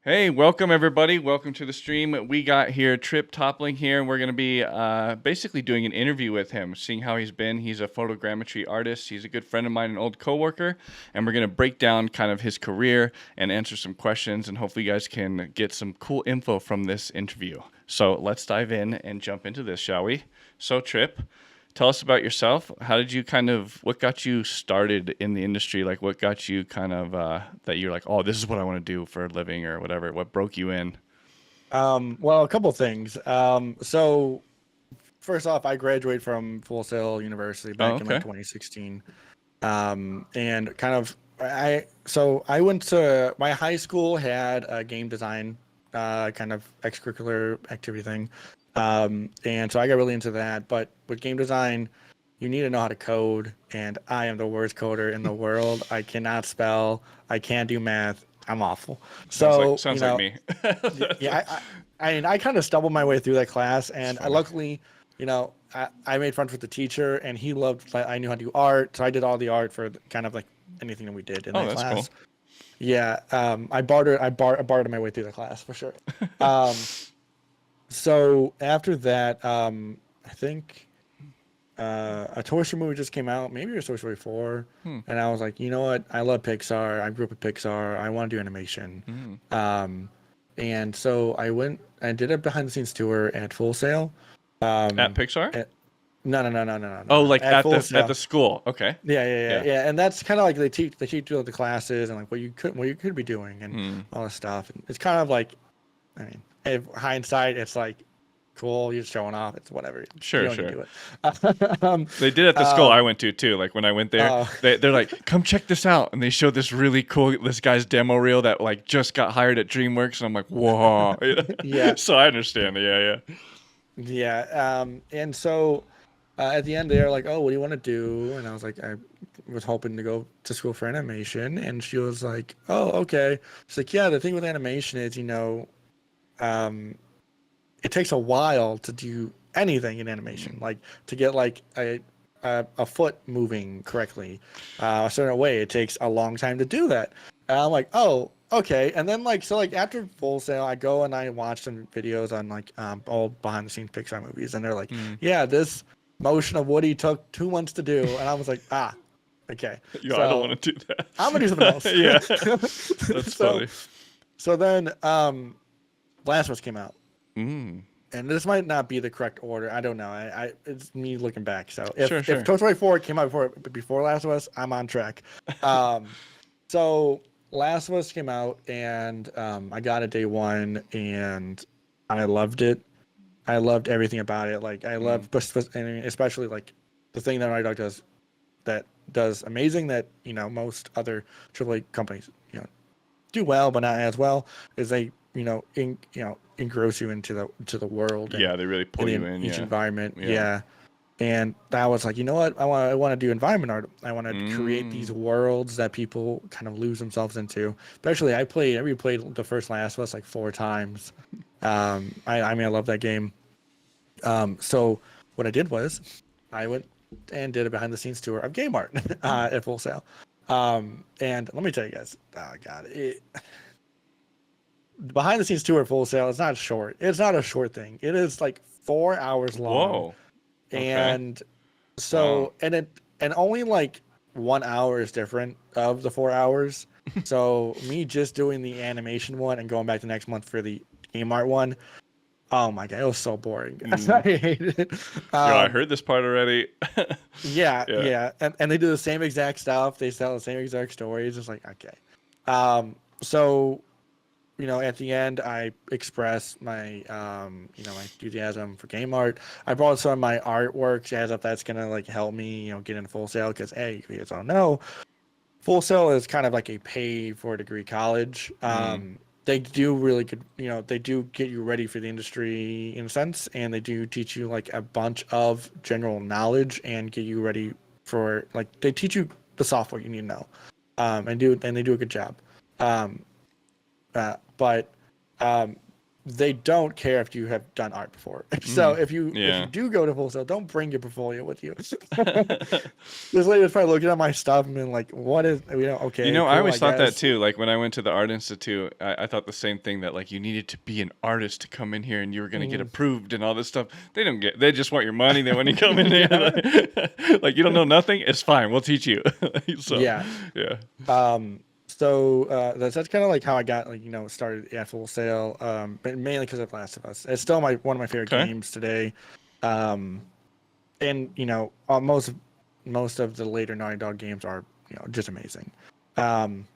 Hey, welcome everybody. Welcome to the stream. We got here Trip Toppling here, and we're going to be basically doing an interview with him, seeing how he's been. He's a photogrammetry artist. He's a good friend of mine, an old coworker, and we're going to break down kind of his career and answer some questions, and hopefully you guys can get some cool info from this interview. So let's dive in and jump into this, shall we? So Trip, tell us about yourself. How did you what got you started in the industry? Like what got you that you're like, oh, this is what I want to do for a living or whatever. What broke you in? Well, a couple things. So first off, I graduated from Full Sail University Oh, back in okay. 2016. And kind of I went to my high school had a game design kind of extracurricular activity thing. And so I got really into that. But with game design, you need to know how to code, and I am the worst coder in the world. I cannot spell, I can't do math. I'm awful. Sounds like So, sounds like me. yeah, I kind of stumbled my way through that class, It's and I funny. luckily, I made friends with the teacher, and he loved. Like, I knew how to do art, so I did all the art for kind of like anything that we did in Oh, that that's cool. class. Yeah, I bartered my way through the class for sure. Um, so after that, I think a Toy Story movie just came out. Maybe it was Toy Story 4, Hmm. and I was like, you know what? I love Pixar. I grew up with Pixar. I want to do animation. Hmm. Um, and so I went and did a behind the scenes tour at Full Sail. At Um, Pixar? at, no, Oh, no. like At at Full the Sail. school. Okay. Yeah, Yeah. yeah. And that's kind of like they teach you the classes and like what you could be doing and Hmm. all this stuff. And it's kind of like, I mean, if hindsight, it's like cool. You're showing off. It's whatever. You Sure, don't need sure. to do it. They did at the school I um, went to too. Like when I went there, uh, they're like, "Come check this out," and they showed this really cool this guy's demo reel that like just got hired at DreamWorks, and I'm like, "Whoa!" yeah, So I understand. Yeah, yeah. yeah. And so at the end, they're like, "Oh, what do you want to do?" And I was like, "I was hoping to go to school for animation." And she was like, "Oh, okay." She's like, "Yeah, the thing with animation is, um, it takes a while to do anything in animation, Mm. like to get like a foot moving correctly, a certain way. It takes a long time to do that." And I'm like, "Oh, okay." And then like after Full Sail, I go and I watch some videos on like old behind the scenes Pixar movies, and they're like, Mm. "Yeah, this motion of Woody took 2 months to do," and I was like, "Ah, okay, Yo, I don't so want to do I'm gonna do something that. else." Yeah, that's so funny. so then Last of Us came out, Mm. and this might not be the correct order. I don't know. I it's me looking back. So Sure, if sure. Toy Story 4 came out before Last of Us, I'm on track. Um, so Last of Us came out, and I got it day one, and I loved it. I loved everything about it. Like I Mm. loved, and especially like the thing that Naughty Dog does that does amazing that most other AAA companies do well, but not as well, is they engross you into the world and Yeah, they really pull in you in. each Yeah, environment. yeah. Yeah, and I was like, you know what, I want to do environment art. I want to create these Mm. worlds that people kind of lose themselves into. Especially I replayed the first Last of Us like 4 times. I mean I love that game. So what I did was I went and did a behind the scenes tour of game art at Full Sail. And let me tell you guys, oh god, behind the scenes tour at Full Sail is not short. It's not a short thing. It is like 4 hours long, Whoa. Okay. and Wow. so and only like 1 hour is different of the 4 hours. So me just doing the animation one and going back the next month for the game art one. Oh my god, it was so boring. I Mm. hated it. Yo, I Um, heard this part already. yeah, Yeah. yeah, and they do the same exact stuff. They tell the same exact stories. It's like okay. So at the end, I express my enthusiasm for game art. I brought some of my artwork as if that's gonna like help me, get into Full Sail because hey, if you guys don't know, Full Sail is kind of like a pay for a degree college. Mm. They do really good, they do get you ready for the industry in a sense, and they do teach you like a bunch of general knowledge and get you ready for like they teach you the software you need to know, and they do a good job. Um, but um, they don't care if you have done art before. So Mm, if you yeah. do go to Full Sail, don't bring your portfolio with you. This lady was probably looking at my stuff and being like, "What is You okay, know, I cool, I always thought that guess." too. Like when I went to the art institute, I thought the same thing that like you needed to be an artist to come in here and you were going to get Mm, approved and all this stuff. They don't get, they just want your money. They want you to come in there. yeah, Like you don't know nothing. It's fine. We'll teach you. So, yeah. yeah. So that's kind of like how I got started at Full Sail. But mainly because of Last of Us. It's still one of my favorite Okay. games today. Um, and most of the later Naughty Dog games are just amazing. Um,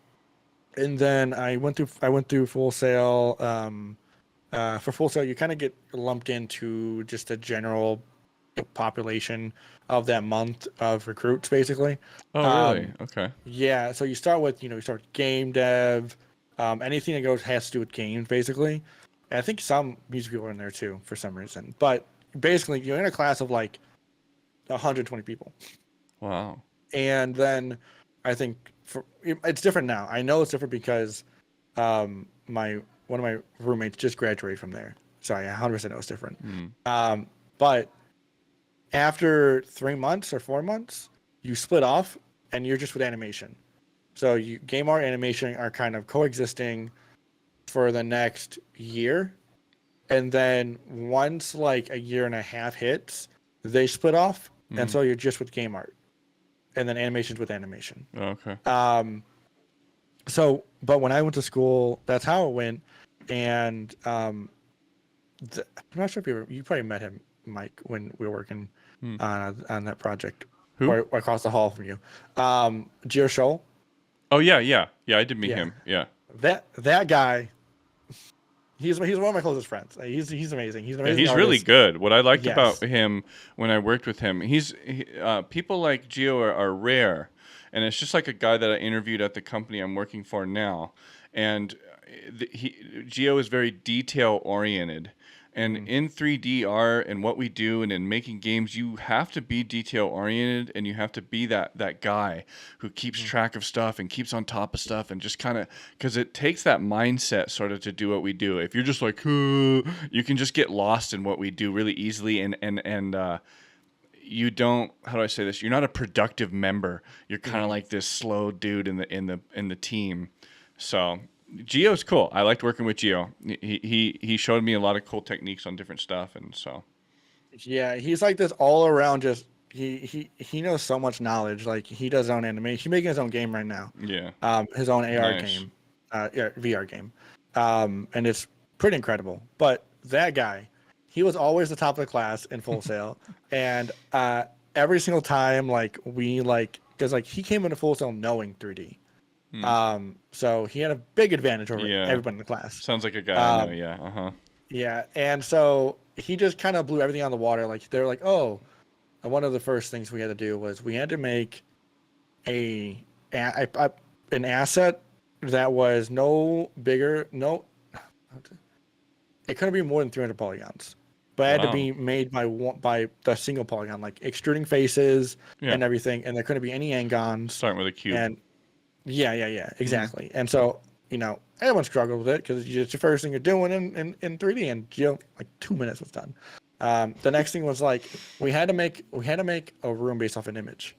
and then I went through Full Sail. For Full Sail, you kind of get lumped into just the general population of that month of recruits, basically. Oh, really? Um, Okay. yeah, so you start with game dev, anything that goes has to do with games, basically. And I think some music people are in there too for some reason. But basically, you're in a class of like 120 people, Wow. and then I think it's different now. I know it's different because my one of my roommates just graduated from there, so I 100% know it's different. Hmm. But after 3 months or 4 months, you split off and you're just with animation. So game art animation are kind of coexisting for the next year, and then once like a year and a half hits, they split off, and Hmm. so you're just with game art, and then animations with animation. Okay. Um, but when I went to school, that's how it went, and I'm not sure if you probably met him, Mike, when we were working Hmm. on that project, Who? or across the hall from you. Gio Scholl, Oh, yeah, yeah. Yeah, I did meet yeah, him. Yeah. that guy. He's one of my closest friends. He's amazing. He's an Yeah, amazing he's really artist. good. What I liked about Yes. him when I worked with him, people like Gio are rare, and it's just like a guy that I interviewed at the company I'm working for now, and Gio is very detail oriented, and Mhm. in 3D art and what we do and in making games, you have to be detail oriented and you have to be that guy who keeps Mhm. track of stuff and keeps on top of stuff and just kind of because it takes that mindset sort of to do what we do. If you're just like, you can just get lost in what we do really easily, and you don't. How do I say this? You're not a productive member. You're kind of Mhm. like this slow dude in the team. So Geo's cool. I liked working with Geo. He showed me a lot of cool techniques on different stuff, and so Yeah, he's like this all around. Just he knows so much knowledge. Like he does his own animation. He's making his own game right now. yeah, His own AR nice. game, yeah, VR game, and it's pretty incredible. But that guy, he was always the top of the class in Full Sail, and every single time, like we like, because like he came into Full Sail knowing 3D, Hmm. so he had a big advantage over Yeah, everybody in the class. sounds like a guy I know. Um, Yeah, uh-huh. yeah, and so he just kind of blew everything out of the water. Like they're like, oh, and one of the first things we had to do was we had to make a, an asset that was no bigger, no, it couldn't be more than 300 polygons, but it had to Wow. be made by the single polygon, like extruding faces Yeah, and everything, and there couldn't be any angons, starting with a cube. and yeah, Hmm. exactly. And so everyone struggled with it because it's the first thing you're doing in 3D, and like 2 minutes was done. The next thing was like we had to make a room based off an image,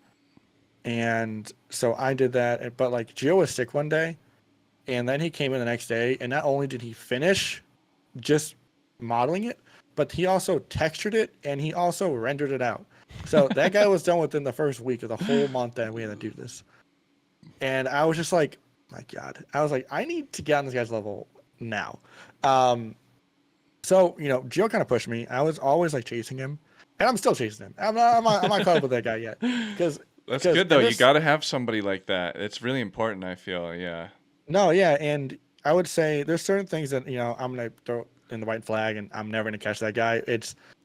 and so I did that. But like Gio was sick one day, and then he came in the next day, and not only did he finish just modeling it, but he also textured it and he also rendered it out. So that guy was done within the first week of the whole month that we had to do this. And I was just like, my God, I was like, I need to get on this guy's level now. Um, so Gio kind of pushed me. I was always like chasing him, and I'm still chasing him. I'm not caught up with that guy yet, because That's because good though. and You this got to have somebody like that. It's really important, I feel. Yeah. no, yeah, and I would say there's certain things that I'm gonna throw in the white flag, and I'm never gonna catch that guy.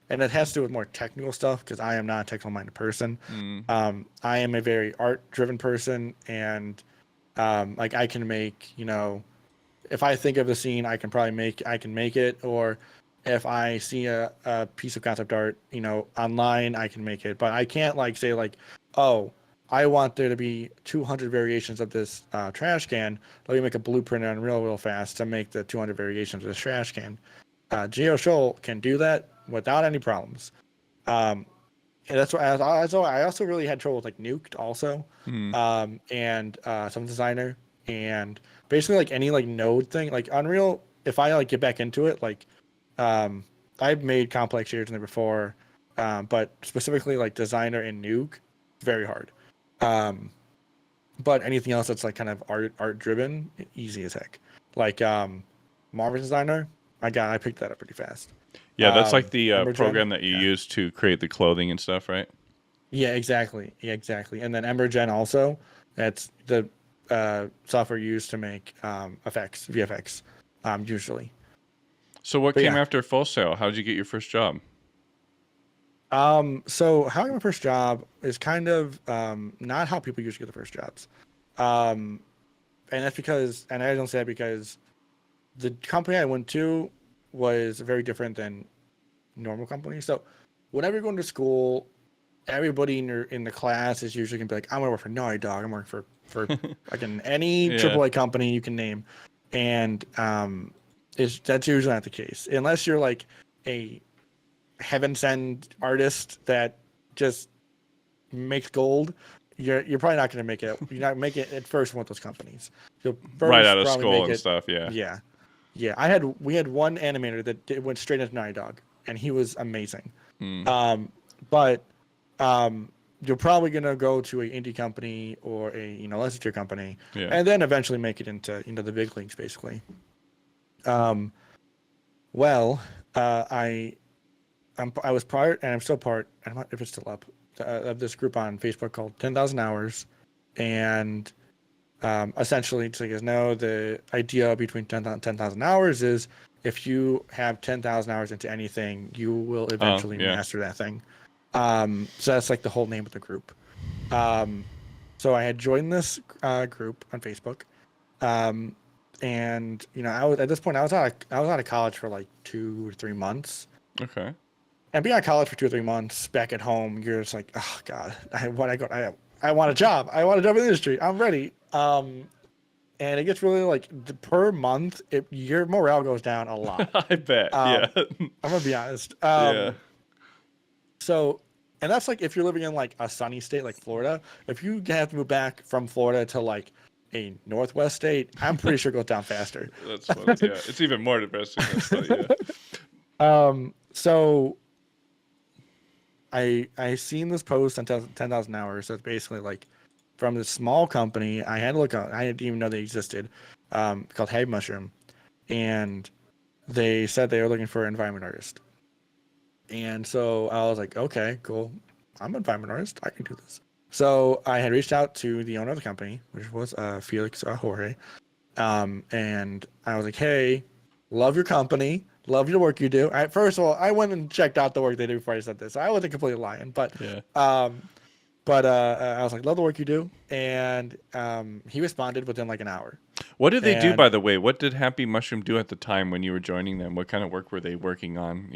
And it has to do with more technical stuff because I am not a technical minded person. Mm. I am a very art driven person, and like I can make if I think of the scene, I can make it, or if I see a piece of concept art, online, I can make it. But I can't like say like, oh, I want there to be 200 variations of this trash can. Let me make a blueprint on real fast to make the 200 variations of this trash can. Geo Shoal can do that without any problems. Um, and that's why I also really had trouble with like Nuked also, Hmm. and some designer, and basically like any like node thing like Unreal. If I like get back into it, like um, I've made complex shaders in there before, but specifically like designer and Nuke, very hard. Um, but anything else that's like kind of art driven, easy as heck. Like Marvel designer, I picked that up pretty fast. Yeah, that's like the Embergen, program that you yeah. use to create the clothing and stuff, right? Yeah, exactly. Yeah, exactly. And then Embergen also, that's the software used to make effects, VFX, usually. So what But came yeah, after Full Sail? How did you get your first job? so how I got my first job is kind of not how people usually get the first jobs. Um, and that's because, and I don't say that because the company I went to was very different than normal companies. So whenever you're going to school, everybody in the class is usually gonna be like, I'm gonna work for Naughty Dog. I'm working for like in any Yeah. AAA company you can name, and that's usually not the case unless you're like a heaven sent artist that just makes gold. You're probably not gonna make it. You're not make it at first in one of those companies. You'll Right out first of probably school make and it. stuff, yeah. Yeah, yeah. We had one animator that went straight into Naughty Dog, and he was amazing. Hmm. But you're probably gonna go to an indie company or a lesser tier company, Yeah. and then eventually make it into the big leagues, basically. Um, well, I was part, and I'm still part. I don't know if it's still up of this group on Facebook called 10,000 Hours, and essentially, so you guys know, the idea between 10,000 hours is if you have 10,000 hours into anything, you will Oh, eventually yeah. master that thing. So that's like the whole name of the group. Um, so I had joined this group on Facebook, um, and I was at this point I was out of college for like 2 or 3 months. Okay. And being out of college for 2 or 3 months back at home, you're just like, oh God, I want a job. I want a job in the industry. I'm ready. And it gets really like per month, your morale goes down a lot. I bet. Yeah. Um, I'm gonna be honest. Yeah. So, and that's like if you're living in like a sunny state like Florida. If you have to move back from Florida to like a Northwest state, I'm pretty sure it goes down faster. That's funny. Yeah. It's even more depressing. That's funny. Yeah. So I seen this post on 10,000 hours. So it's basically like from this small company. I had to look up. I didn't even know they existed. Called Hay Mushroom, and they said they were looking for an environment artist. And so I was like, okay, cool. I'm an environment artist. I can do this. So I had reached out to the owner of the company, which was Felix Jorge. And I was like, hey, love your company. Love your work you do. First of all, I went and checked out the work they do before I said this. I wasn't completely lying, but Yeah. I was like, love the work you do. And he responded within like an hour. What did they do, And by the way? What did Happy Mushroom do at the time when you were joining them? What kind of work were they working on?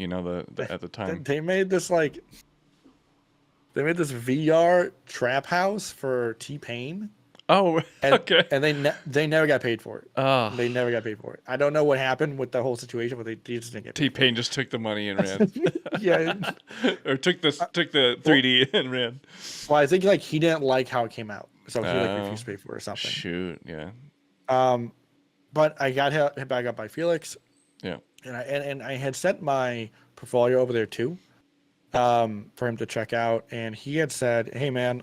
At the time. they made this like they made this VR trap house for T-Pain. Oh, And okay. they never got paid for it. Oh, They never got paid for it. I don't know what happened with the whole situation, but they just didn't get paid. T-Pain just took the money and ran, Yeah. or took the 3D and ran. Well, I think like he didn't like how it came out, so he like Oh, refused to pay for it or something. shoot, yeah, But I got hit back up by Felix, yeah. and I had sent my portfolio over there too, for him to check out, and he had said, "Hey man,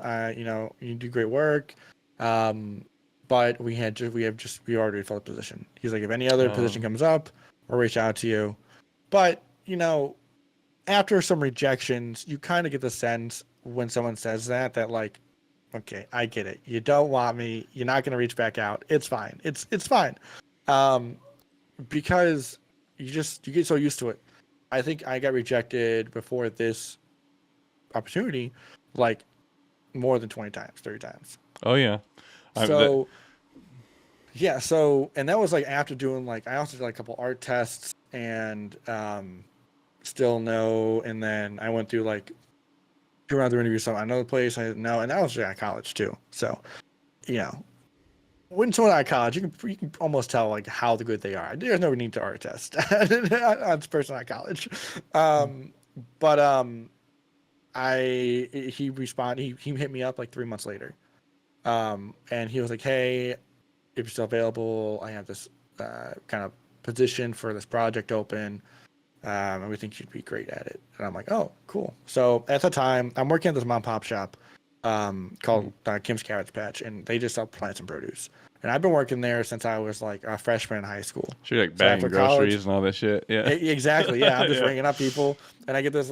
you do great work, but we already filled the position." He's like, "If any other position comes up, we'll reach out to you." But after some rejections, you kind of get the sense when someone says that like, okay, I get it. You don't want me. You're not going to reach back out. It's fine. It's fine. Because you get so used to it. I think I got rejected before this opportunity, like more than 20 times, 30 times. Oh yeah. And that was like after doing like, I also did like a couple art tests and still no. And then I went through like 2 other interviews at another place I didn't know. And that was at college too. So, when someone out of college, you can almost tell like how good they are. There's no need to art test on this person out of college. Um, but I he responded. He hit me up like 3 months later. And he was like, "Hey, if you're still available, I have this kind of position for this project open, and we think you'd be great at it." And I'm like, "Oh, cool." So at the time, I'm working at this mom and pop shop called Kim's Cabbage Patch, and they just sell plants and produce. And I've been working there since I was like a freshman in high school. So you're like So bagging after groceries college, and all that shit. Yeah. exactly, yeah, I'm just Yeah. ringing up people, and I get this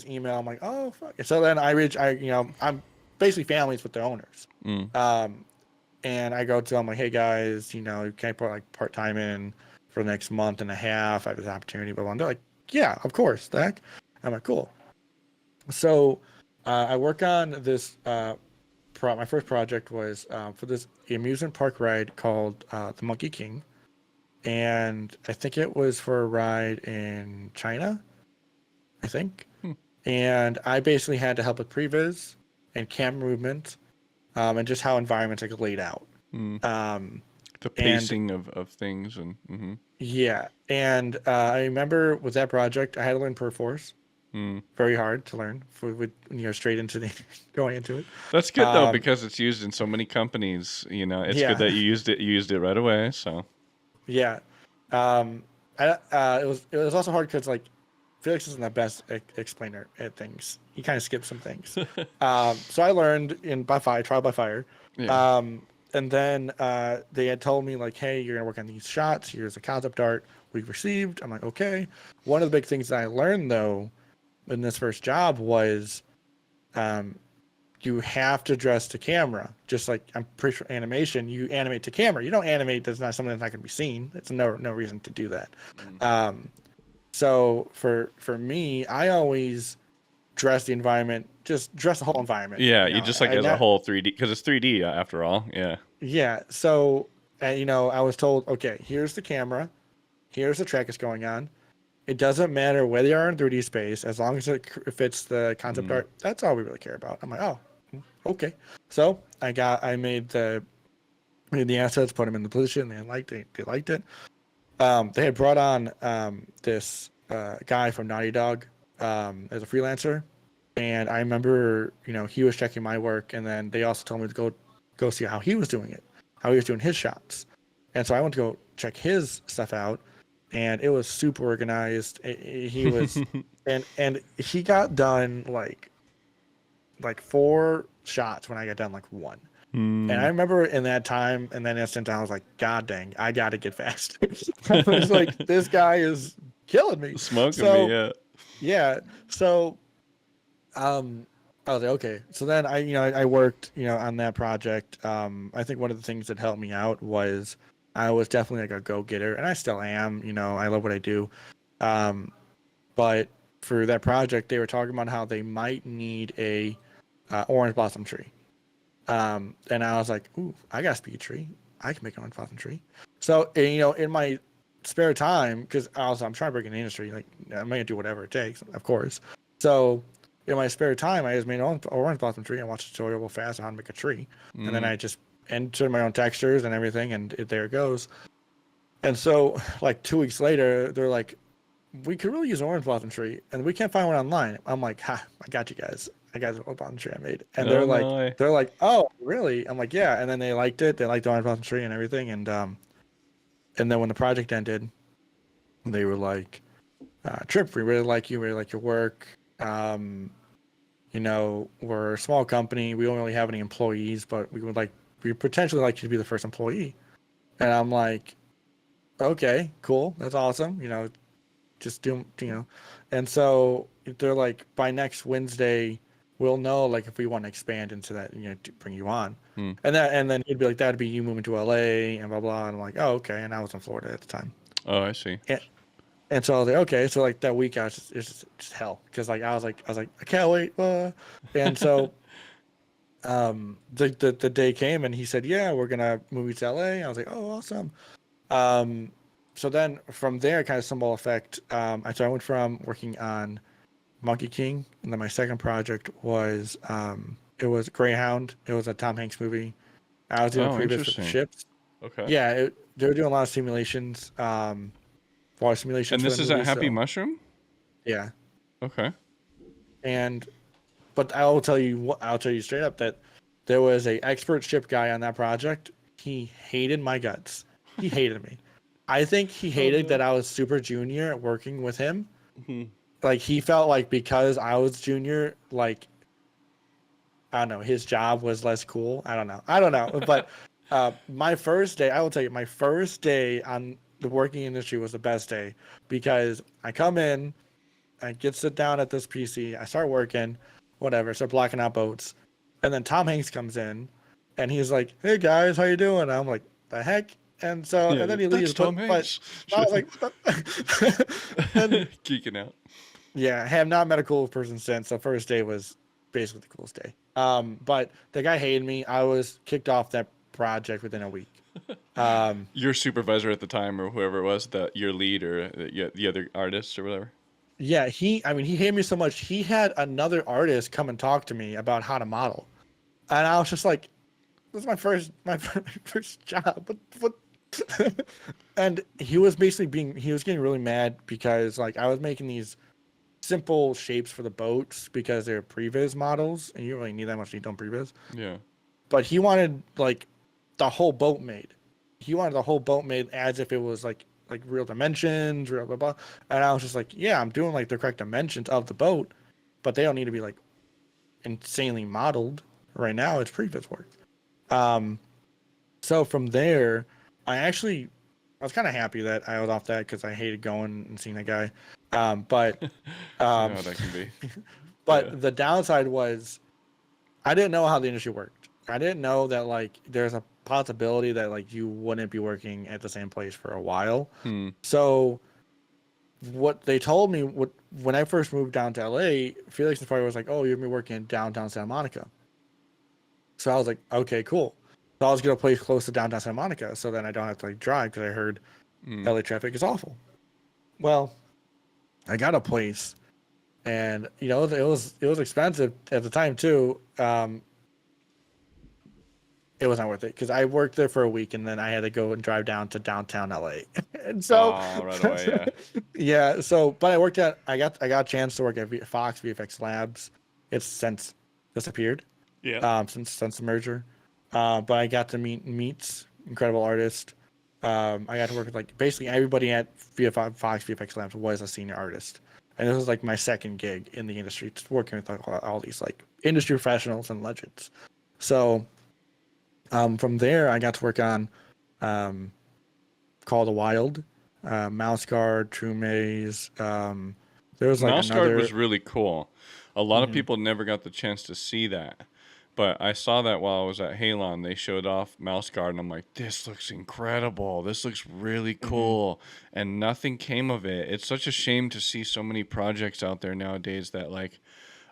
email. I'm like, "Oh, fuck." So then I'm basically families with the owners. Mm. Um, and I go to them like, "Hey guys, can I put like part time in for the next month and a half? I have this opportunity." But they're like, "Yeah, of course, the heck." I'm like, "Cool." So I work on this. My first project was for this amusement park ride called the Monkey King, and I think it was for a ride in China. I think, Hmm. and I basically had to help with previs and camera movement, and just how environments like laid out. Mm. Um, The and pacing of things and Yeah, and I remember with that project, I had to learn Perforce. mm. Very hard to learn with straight into the going into it. That's good though Um, because it's used in so many companies. It's good yeah, that you used it. You used it right away. So yeah. Um, it was also hard because like Felix isn't the best explainer at things. He kind of skips some things. So I learned in by fire, trial by fire. yeah. And then they had told me like, "Hey, you're gonna work on these shots. Here's a concept art we've received." I'm like, "Okay." One of the big things that I learned though in this first job was um, you have to dress to camera. Just like I'm pretty sure animation, you animate to camera. You don't animate that's not something that's not going to be seen. It's no reason to do that. Mm. Um, so for me, I always dress the environment, just dress the whole environment. Yeah, you just like I as a not whole 3D because it's 3D after all. Yeah. yeah. So I was told, okay, here's the camera, here's the track it's going on. It doesn't matter whether you are in 3D space, as long as it fits the concept Mm. art. That's all we really care about. I'm like, oh, okay. So I made the assets, put them in the position. They liked it. They liked it. They had brought on this guy from Naughty Dog as a freelancer, and I remember, he was checking my work, and then they also told me to go see how he was doing it, how he was doing his shots, and so I went to go check his stuff out, and it was super organized. He was, and he got done like 4 shots when I got done like one. And I Mm. remember in that time, in that instant, I was like, "God dang, I got to get fast." I was like, "This guy is killing me." Smoking me. So Yeah. yeah, so I was like, okay. So then I worked, on that project. I think one of the things that helped me out was I was definitely like a go-getter, and I still am. I love what I do. Um, but for that project, they were talking about how they might need a orange blossom tree. And I was like, ooh, I got a speed tree. I can make an orange blossom tree. So, and, in my spare time, because I'm trying to break in the industry, like I'm gonna do whatever it takes, of course. So, in my spare time, I just made an orange blossom tree and watched a tutorial real fast on how to make a tree, and then Mm. I just entered my own textures and everything, and there it goes. And so, like 2 weeks later, they're like, "We could really use an orange blossom tree, and we can't find one online." I'm like, "Ha, I got you guys. I got the orange blossom tree I made." And Oh no way. they're like, "Oh, really?" I'm like, "Yeah." And then they liked it. They liked the orange blossom tree and everything. And then when the project ended, they were like, "Trip, we really like you. We really like your work. We're a small company. We don't really have any employees, but we potentially like you to be the first employee." And I'm like, "Okay, cool. That's awesome. Just do. And so they're like, by next Wednesday, we'll know like if we want to expand into that, to bring you on. Mm. And then he'd be like, that'd be you moving to LA and blah blah. And I'm like, oh, okay. And I was in Florida at the time. Oh, I see. And so I was like, okay. So like that week, it's just hell because like I was like, I can't wait. And so the day came and he said, yeah, we're gonna move you to LA. I was like, oh, awesome. Um, so then from there, kind of snowball effect. So I went from working on Monkey King, and then my second project was it was Greyhound. It was a Tom Hanks movie. I was doing Oh, previs for the interesting. ships. Okay. Yeah, they were doing a lot of simulations, water And simulations for the this is at movie. Happy So Mushroom? yeah, Okay. and but I'll tell you straight up that there was a expert ship guy on that project. He hated my guts. He hated me. I think he Oh hated that no. I was super junior at working with him. Mhm. Like he felt like because I was junior, like I don't know, his job was less cool. I don't know. But my first day, I will tell you, my first day on the working industry was the best day because I come in, I get sit down at this PC, I start working, whatever, start blocking out boats, and then Tom Hanks comes in, and he's like, "Hey guys, how you doing?" And I'm like, "The heck?" And Yeah, then he that's leaves, Tom but Hanks. I was like, "What the-" and Geeking out. yeah, I have not met a cool person since. The first day was basically the coolest day. But the guy hated me. I was kicked off that project within a week. Um, Your supervisor at the time, or whoever it was, your lead, or the other artists, or whatever. yeah, I mean, he hated me so much. He had another artist come and talk to me about how to model, and I was just like, "This is my first job." What? And he was basically he was getting really mad because like I was making these simple shapes for the boats because they're previs models, and you don't really need that much detail on previs. Yeah. But he wanted like the whole boat made. He wanted the whole boat made as if it was like real dimensions, real blah blah. And I was just like, yeah, I'm doing like the correct dimensions of the boat, but they don't need to be like insanely modeled. Right now, it's previs work. Um, so from there, I was kind of happy that I was off that because I hated going and seeing that guy. But I know um, how that can be. Yeah. but the downside was I didn't know how the industry worked. I didn't know that like there's a possibility that like you wouldn't be working at the same place for a while. Hmm. So what they told me when I first moved down to LA, Felix and Fire was like, "Oh, you're gonna be working in downtown Santa Monica." So I was like, "Okay, cool." So I was gonna place close to downtown Santa Monica, so then I don't have to like drive because I heard Hmm. LA traffic is awful. Well, I got a place, and it was expensive at the time too. It was not worth it because I worked there for a week and then I had to go and drive down to downtown LA. And so, Oh, right away. Yeah. yeah. But I got a chance to work at Fox VFX Labs. It's since disappeared, Yeah. since the merger. But I got to meet incredible artists. I got to work with like basically everybody at Fox VFX Labs was a senior artist, and this was like my second gig in the industry, just working with like all these like industry professionals and legends. So from there, I got to work on um, Call of the Wild, Mouse Guard, True Maze. There was like Mouse Guard was another. really cool. A lot of Mhm, people never got the chance to see that. But I saw that while I was at Halon. They showed off Mouse Guard, and I'm like, this looks incredible. This looks really mhm, cool. And nothing came of it. It's such a shame to see so many projects out there nowadays that, like,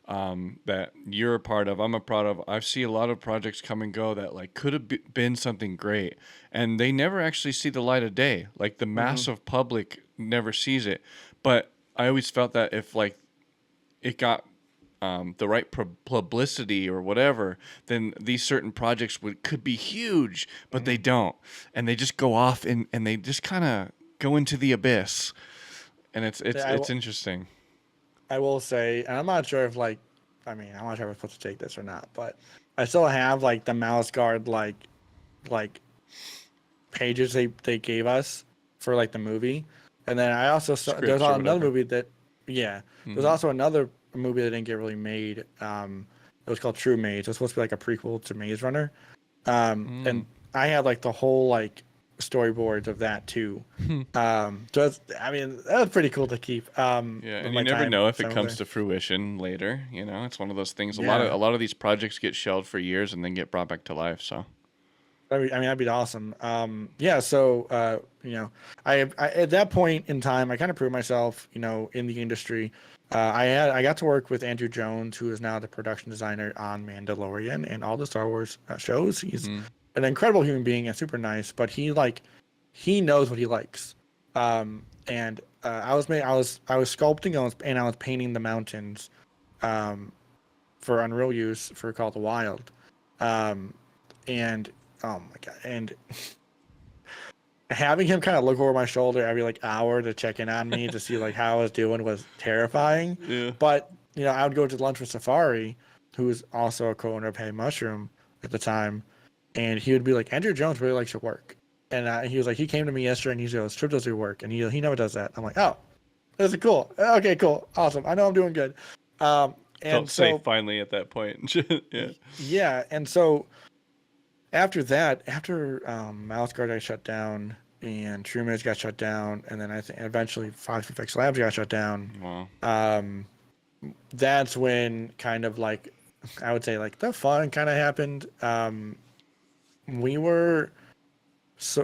that you're a part of, I'm a part of. I see a lot of projects come and go that, like, could have been something great. And they never actually see the light of day. Like, the mhm, massive public never sees it. But I always felt that if, like, it got the right publicity or whatever, then these certain projects could be huge, but they mhm. don't, and they just go off and they just kind of go into the abyss, and it's it's Yeah, it's interesting. I will say, and I'm not sure if like, I mean, I'm not sure if I'm supposed to take this or not, but I still have like the Mouse Guard like pages they gave us for like the movie, and then I also saw there's Scripts or another whatever. movie that yeah there's Hmm. also another movie that didn't get really made. It was called True Maze. It was supposed to be like a prequel to Maze Runner. Mm. And I had like the whole like storyboards of that too. So I mean that was pretty cool to keep. Yeah, With and you my never know if it time over comes there. to fruition later. It's one of those things. A Yeah. lot of these projects get shelved for years and then get brought back to life. So I mean, that'd be awesome. Yeah. So, I at that point in time, I kind of proved myself, in the industry. I got to work with Andrew Jones, who is now the production designer on Mandalorian and all the Star Wars shows. He's mm, an incredible human being and super nice, but he knows what he likes. And I was sculpting, and I was painting the mountains, um, for Unreal use for Call of the Wild. Um, and oh my god, and having him kind of look over my shoulder every like hour to check in on me to see like how I was doing was terrifying. Yeah. But I would go to lunch with Safari, who was also a co-owner of Hey Mushroom at the time, and he would be like, Andrew Jones really likes your work, and he was like, he came to me yesterday and he goes, Trip does your work, and he never does that. I'm like, oh, this is cool. Okay, cool, awesome. I know I'm doing good. And Felt so safe finally at that point. Yeah. yeah, and so after that, after Mouse Guard got shut down and True Minutes got shut down, and then I think eventually Fox Fix Labs got shut down. Wow. That's when kind of like I would say like the fun kind of happened. We were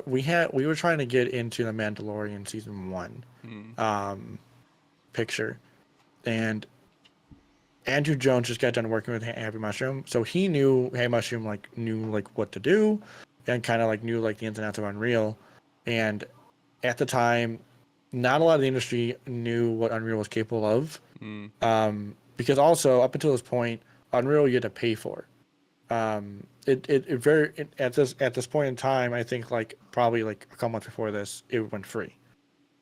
we were trying to get into the Mandalorian season 1 picture, and Andrew Jones just got done working with Happy Mushroom, so he knew Hey Mushroom knew what to do, and kind of knew the ins and outs of Unreal, and at the time, not a lot of the industry knew what Unreal was capable of, because also up until this point, Unreal you had to pay for. At this point in time, I think probably a couple months before this, it went free,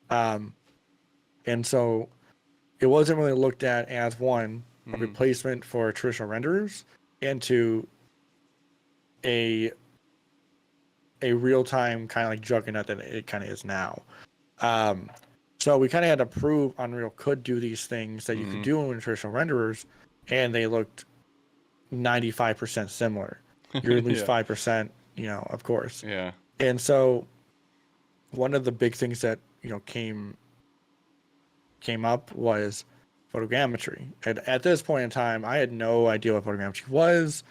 and so it wasn't really looked at as one a replacement for traditional renderers, and to a real-time kind of juggernaut that it kind of is now. So we kind of had to prove Unreal could do these things that you could do in traditional renderers, and they looked 95% similar. You're at least 5%, of course. Yeah. And so one of the big things that came up was photogrammetry. And at this point in time, I had no idea what photogrammetry was.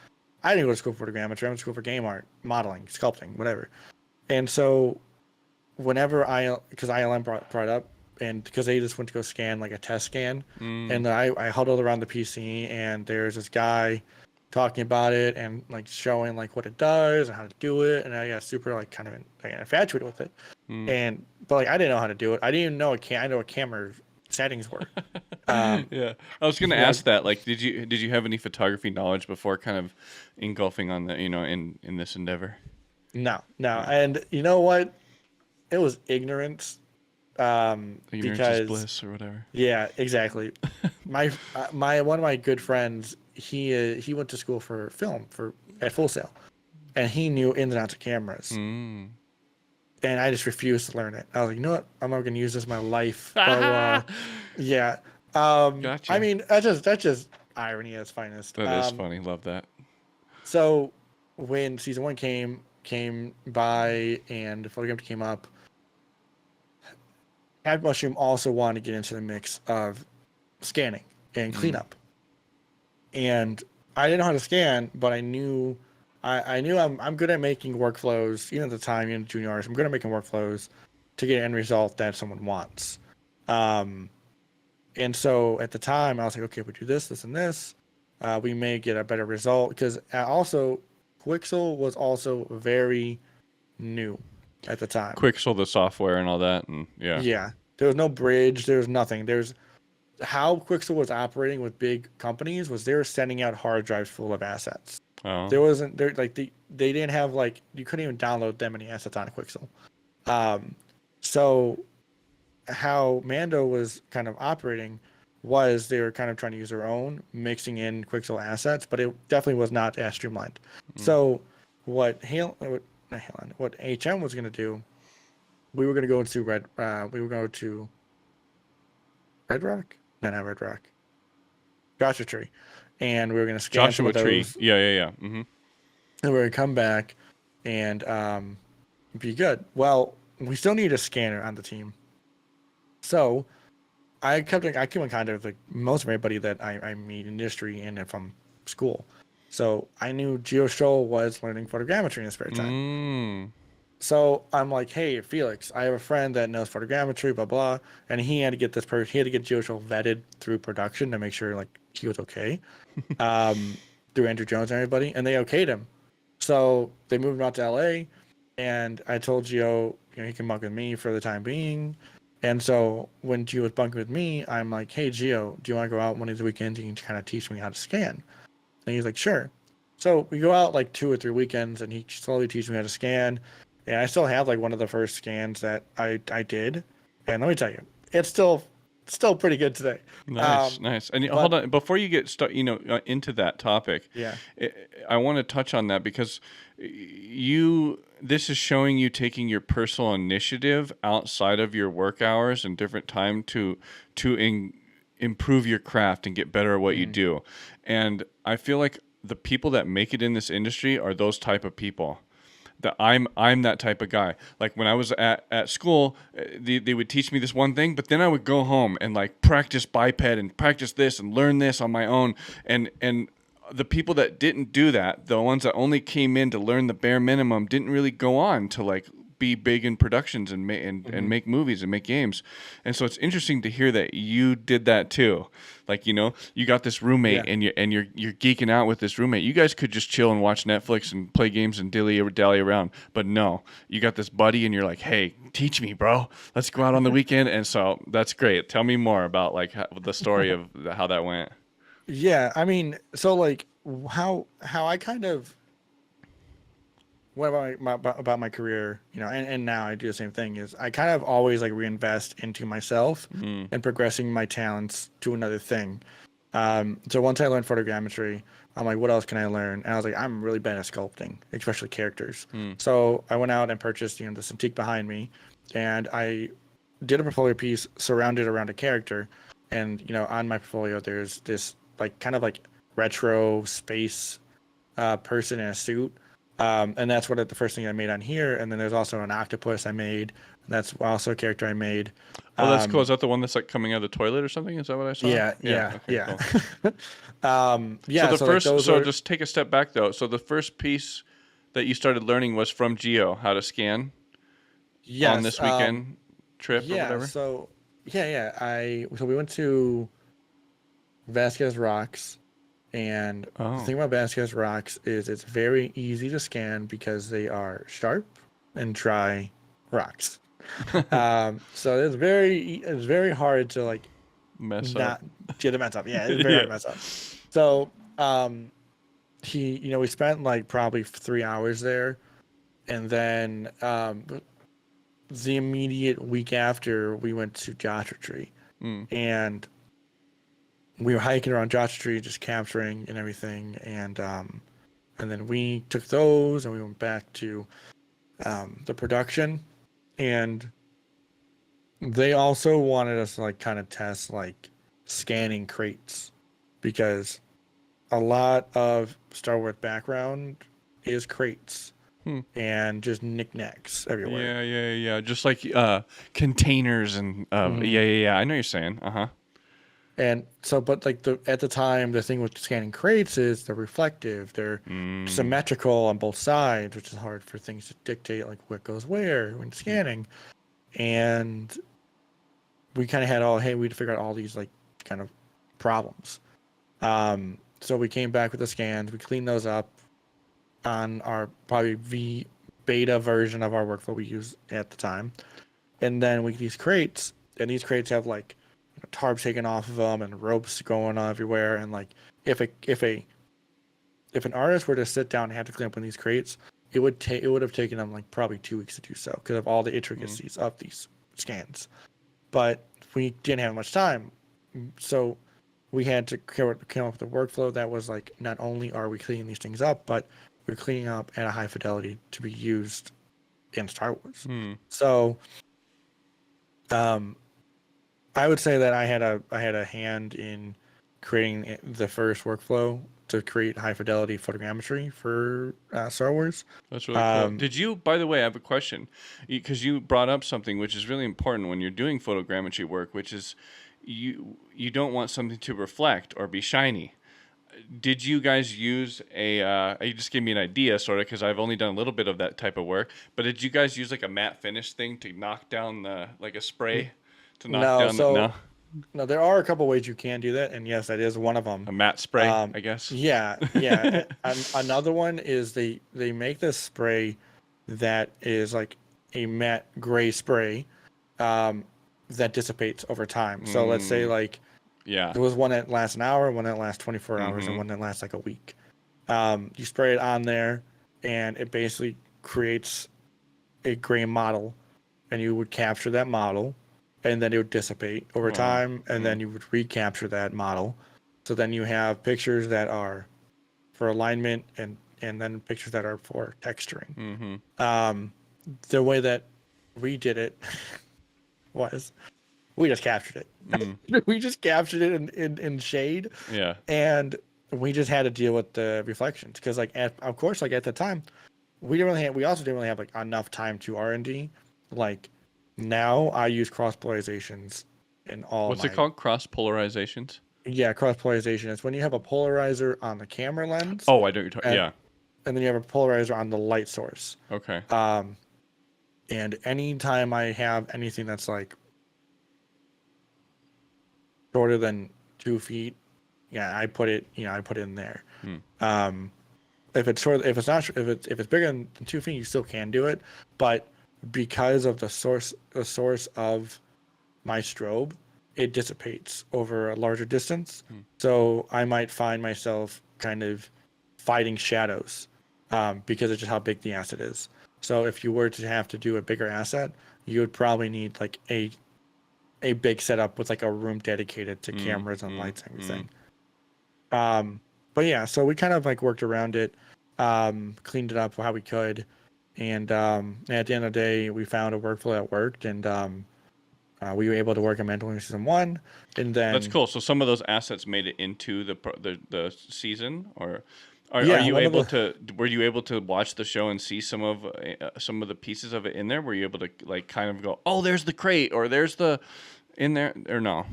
I didn't go to school for photogrammetry. I went to school for game art, modeling, sculpting, whatever. And so whenever because ILM brought up, and because they just went to go scan a test scan, and I huddled around the PC, and there's this guy talking about it and showing what it does and how to do it, and I got super kind of infatuated with it. But I didn't know how to do it. I didn't even know I know what camera settings were. Yeah, I was gonna ask that. Did you have any photography knowledge before kind of engulfing on the in this endeavor? No, and you know what? It was ignorance. Ignorance Because is bliss or whatever. Yeah, exactly. my one of my good friends, he went to school for film at Full Sail, and he knew ins and outs of cameras. And I just refused to learn it. I was like, you know what? I'm not going to use this in my life. So, yeah. Gotcha. I mean, that's just irony at its finest. That is funny. Love that. So when season 1 came by and the photogrammetry came up, Happy Mushroom also wanted to get into the mix of scanning and cleanup. And I didn't know how to scan, but I knew I'm good at making workflows. Even at the time, in junior artists, I'm good at making workflows to get an end result that someone wants. And so at the time, I was like, okay, if we do this, this, and this, we may get a better result. Because also, Quixel was also very new at the time. Quixel, the software and all that, and yeah, there was no bridge. There was nothing. There's how Quixel was operating with big companies was they were sending out hard drives full of assets. Oh. There wasn't there they didn't have you couldn't even download that many assets on Quixel. So how Mando was kind of operating was they were kind of trying to use their own, mixing in Quixel assets, but it definitely was not as streamlined. So what HM was going to do, we were going to go into Red Rock? No, not Red Rock. Joshua Tree. And we were going to scan Joshua Tree. Yeah. And we were going to come back and be good. Well, we still need a scanner on the team. So I kept in contact with most of everybody that I meet in industry and from school. So I knew Geo Scholl was learning photogrammetry in his spare time. So I'm like, hey, Felix, I have a friend that knows photogrammetry, blah, blah. And he had to get he had to get Geo Scholl vetted through production to make sure he was okay. Through Andrew Jones and everybody. And they okayed him. So they moved him out to LA. And I told Geo, he can bunk with me for the time being. And so when Geo was bunking with me, I'm like, hey, Geo, do you want to go out one of these weekends and kind of teach me how to scan? And he's like, sure. So we go out 2 or 3 weekends, and he slowly teaches me how to scan. and I still have like one of the first scans that I did, and let me tell you, it's still pretty good today. Nice, nice. And hold But on, before you get into that topic, yeah, I, I want to touch on that because this is showing you taking your personal initiative outside of your work hours and different time to improve your craft and get better at what you mhm, do. And I feel like the people that make it in this industry are those type of people. That I'm that type of guy. Like when I was at school, they would teach me this one thing, but then I would go home and like practice biped and practice this and learn this on my own. And the people that didn't do that, the ones that only came in to learn the bare minimum, didn't really go on to like be big in productions and mhm, make movies and make games. And so it's interesting to hear that you did that too. Like, you got this roommate yeah, and you're geeking out with this roommate. You guys could just chill and watch Netflix and play games and dally around. But no, you got this buddy and you're like, "Hey, teach me, bro. Let's go out on the weekend." And so that's great. Tell me more about like the story of how that went. yeah. I mean, so like how I kind of what about my career, and now I do the same thing is I kind of always like reinvest into myself Mm, and progressing my talents to another thing. So once I learned photogrammetry, I'm like, what else can I learn? And I was like, I'm really bad at sculpting, especially characters. mm. So I went out and purchased, the Cintiq behind me, and I did a portfolio piece surrounded around a character. And on my portfolio, there's this like kind of like retro space person in a suit. And that's the first thing I made on here. And then there's also an octopus I made. And that's also a character I made. Oh, that's cool. Is Um, that the one that's like coming out of the toilet or something? Is that what I saw? yeah, Yeah. yeah, Okay, yeah. cool. So Yeah, so like those so are, just take a step back though. So the first piece that you started learning was from Geo, how to scan on yes. this weekend trip or Yeah, whatever. so yeah. So we went to Vasquez Rocks, and the Oh. thing about Vasquez Rocks is it's very easy to scan because they are sharp and dry rocks. So it's very hard to like Mess up. not get a mess up. Yeah, it's very hard Yeah. to mess up. So we spent like probably 3 hours there, and then the immediate week after we went to Joshua Tree, Mm. and we were hiking around Joshua Tree, just capturing and everything, and then we took those and we went back to the production, and they also wanted us to like kind of test like scanning crates because a lot of Star Wars background is crates Hmm. and just knickknacks everywhere. Yeah. Just like containers and Hmm. yeah. I know what you're saying. Uh-huh. And so, but like at the time, the thing with scanning crates is they're reflective, they're Mm. symmetrical on both sides, which is hard for things to dictate like what goes where when scanning. And we kind of had hey, we'd figure out all these like kind of problems. So we came back with the scans, we cleaned those up on our probably V beta version of our workflow we used at the time. And then these crates, and these crates have like tarps taken off of them and ropes going on everywhere. And like if an artist were to sit down and have to clean up one of these crates, it would have taken them like probably 2 weeks to do so because of all the Mm. intricacies of these scans. But we didn't have much time, so we had to come up with a workflow that was like not only are we cleaning these things up, but we're cleaning up at a high fidelity to be used in Star Wars. Hmm. So um, I would say that I had a hand in creating the first workflow to create high fidelity photogrammetry for Star Wars. That's really cool. Um, Did you, by the way, I have a question because you brought up something which is really important when you're doing photogrammetry work, which is you don't want something to reflect or be shiny. Did you guys use you just gave me an idea sort of because I've only done a little bit of that type of work, but did you guys use like a matte finish thing to knock down the like a spray to knock no, down the so no no, there are a couple ways you can do that, and yes, that is one of them. a matte spray, I guess. Yeah, yeah. And another one is they make this spray that is like a matte gray spray um, that dissipates over time. So let's say Mm, like yeah. there was one that lasts an hour, one that lasts 24 hours, and Mm-hmm. one that lasts like a week. You spray it on there, and it basically creates a gray model, and you would capture that model, and then it would dissipate over Wow. time, and then you would recapture that model. So then you have pictures that are for alignment, and then pictures that are for texturing. Mm-hmm. The way that we did it was we just captured it. Mm. We just captured it in shade, Yeah. and we just had to deal with the reflections because, like, of course, like at the time, we also didn't really have like enough time to R&D. Like now, I use cross polarizations in all What's it my called? Cross polarizations? yeah cross polarization is when you have a polarizer on the camera lens, Oh, I know what you're talking. and Yeah. and then you have a polarizer on the light source. Okay. And anytime I have anything that's like shorter than 2 feet, yeah, I put it in there. Hmm. If it's short, if it's not, if it's bigger than 2 feet, you still can do it. But because of the source of my strobe, it dissipates over a larger distance. Hmm. So I might find myself kind of fighting shadows, because of just how big the asset is. So if you were to have to do a bigger asset, you would probably need like a big setup with like a room dedicated to cameras and lights and everything. But yeah, so we kind of like worked around it, cleaned it up how we could, and at the end of the day, we found a workflow that worked, and we were able to work on Mandalorian season 1, and That's then cool. So some of those assets made it into the season, or are yeah, you one of able the to? Were you able to watch the show and see some of the pieces of it in there? Were you able to like kind of go, oh, there's the crate, or there's the in there, or no?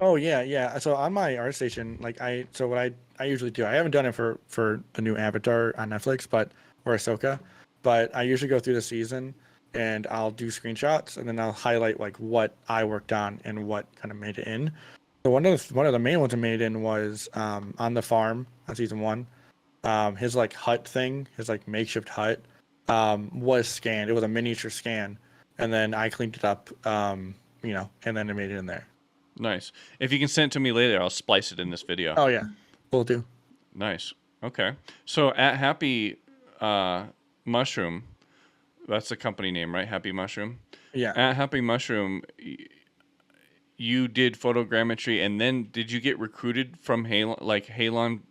oh yeah, yeah. So on my art station, like what I usually do, I haven't done it for the new Avatar on Netflix, but or Ahsoka, but I usually go through the season and I'll do screenshots and then I'll highlight like what I worked on and what kind of made it in. So one of the main ones I made in was on the farm on season 1. His like hut thing, his like makeshift hut, was scanned. It was a miniature scan, and then I cleaned it up, and then I made it in there. Nice. If you can send it to me later, I'll splice it in this video. Oh yeah, will do. Nice. Okay. So at Happy Mushroom, that's the company name, right? Happy Mushroom. Yeah. At Happy Mushroom, you did photogrammetry, and then did you get recruited from Halon? Like Halon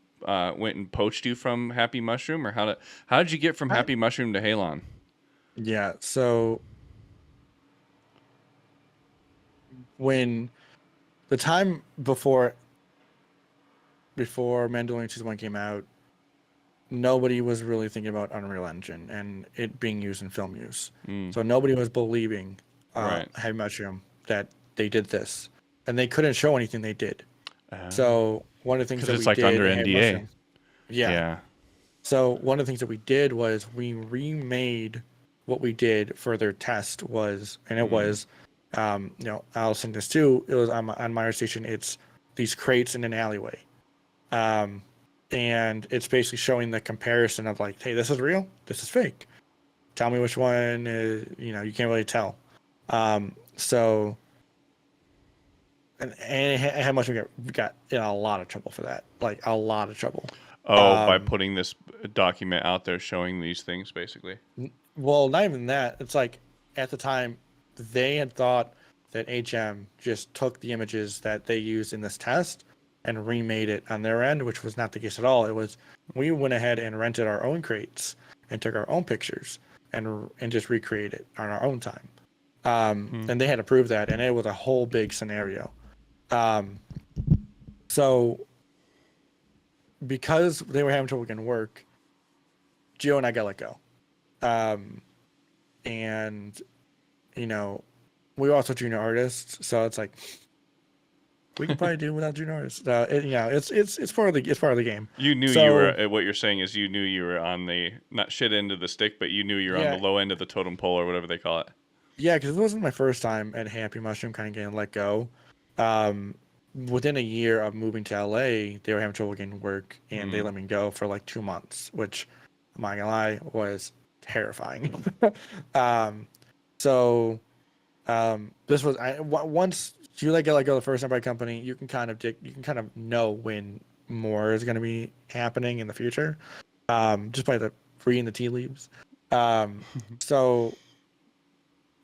went and poached you from Happy Mushroom, or how did you get from I, Happy Mushroom to Halon? yeah. So when the time before Mandalorian season 1 came out, nobody was really thinking about Unreal Engine and it being used in film use. Mm, So nobody was believing right. Happy Mushroom that they did this, and they couldn't show anything they did. Because So one of the things that it's we like did under at Happy NDA. Mushroom, yeah. Yeah. So one of the things that we did was we remade what we did for their test was, and it Mm, was, I'll send this too. It was on my station. It's these crates in an alleyway, um, and it's basically showing the comparison of like, hey, this is real, this is fake. Tell me which one is, you can't really tell. So, and how much we got in a lot of trouble for that, like a lot of trouble. Oh, by Um, putting this document out there showing these things, basically. Well, not even that. It's like at the time they had thought that HM just took the images that they used in this test and remade it on their end, which was not the case at all. It was we went ahead and rented our own crates and took our own pictures and just recreated it on our own time. Hmm. And they had to prove that, and it was a whole big scenario. Um, so because they were having trouble getting work, Gio and I got let go. Um, and we were also junior artists, so it's like we can probably do without junior artists. It's part of the game. You knew you So were. What you're saying is you knew you were on the not shit end of the stick, but you knew you were on the yeah, low end of the totem pole or whatever they call it. yeah, because it wasn't my first time at Happy Mushroom kind of getting let go. Um, Within a year of moving to LA, they were having trouble getting work, and they Mm. let me go for like 2 months, which I'm not gonna lie was terrifying. um, so this was once you get let go the first time by a company, you can kind of know when more is going to be happening in the future, just by the reading the tea leaves. So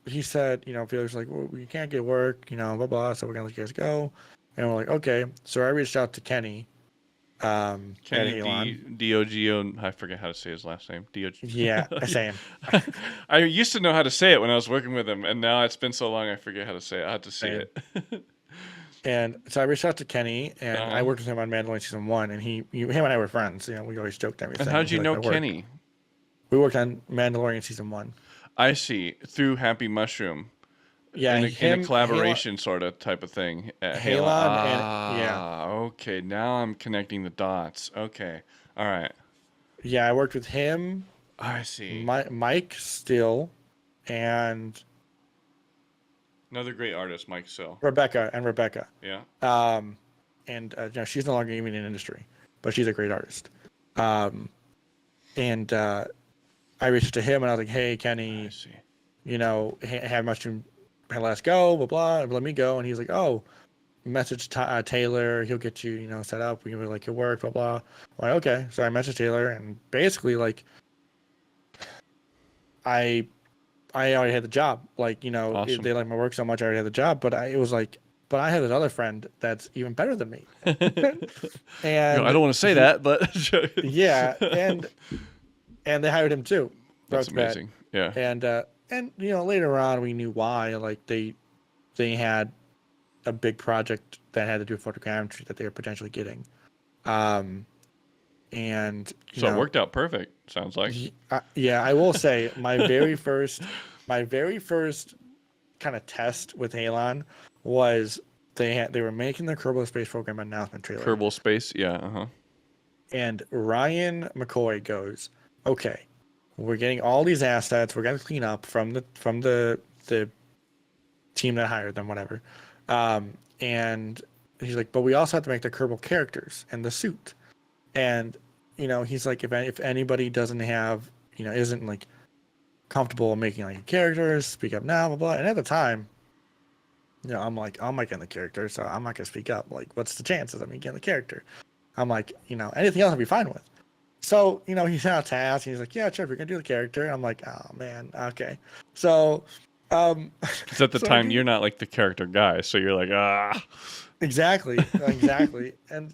he said, Felix was like, well, we can't get work, blah blah. So we're gonna let you guys go. And we're like, okay. So I reached out to Kenny, at Kenny Halon. Diogo. I forget how to say his last name. Diogo. Yeah, same. I used to know how to say it when I was working with him, and now it's been so long I forget how to say it. I have to see Same. it. And so I reached out to Kenny, and I Uh-huh. worked with him on Mandalorian season 1, and him and I were friends. We always joked and And everything. how'd He you liked know my work. Kenny? We worked on Mandalorian season 1. I see. Through Happy Mushroom. Yeah, In a him, collaboration sort of type of thing at Halo. Halon, and yeah, Ah, okay. Now I'm connecting the dots. Okay. All right. yeah, I worked with him, I see. Mike Still, and Another great artist, Mike Sill. Rebecca. Yeah. And she's no longer even in industry, but she's a great artist. Um, and I reached out to him, and I was like, "Hey, I Kenny, see. had Mushroom, let's go, blah blah, and let me go." And he's like, "Oh, message Taylor, he'll get you, set up. We can really like your work, blah blah." I'm like, okay, so I messaged Taylor, and basically like I already had the job. Like, Awesome. they like my work so much, I already had the job. But it was like, but I had another friend that's even better than me, I and don't want to say he, that, but yeah, and they hired him too, right that's off the bat. amazing. Yeah. And later on we knew why. Like they had a big project that had to do with photogrammetry that they were potentially getting. Um, and So it worked out perfect. Sounds like. yeah, I will say my very first kind of test with Halon was they were making the Kerbal Space Program announcement trailer, Kerbal Space. Yeah. Uh huh. and Ryan McCoy goes, "Okay, we're getting all these assets. We're gonna clean up from the team that hired them, whatever." And he's like, "But we also have to make the Kerbal characters and the suit." And he's like, if anybody doesn't have, isn't like comfortable making like characters, speak up now, blah blah. And at the time, I'm like, I'm making the character, so I'm not gonna speak up. Like, what's the chances of me getting the character? I'm like, anything else I'd be fine with. So, he's out to ask, and he's like, yeah, sure, you're gonna do the character. I'm like, oh man, okay. So, um, Because at the so I time you're do not like the character guy, so you're like, ah. exactly, and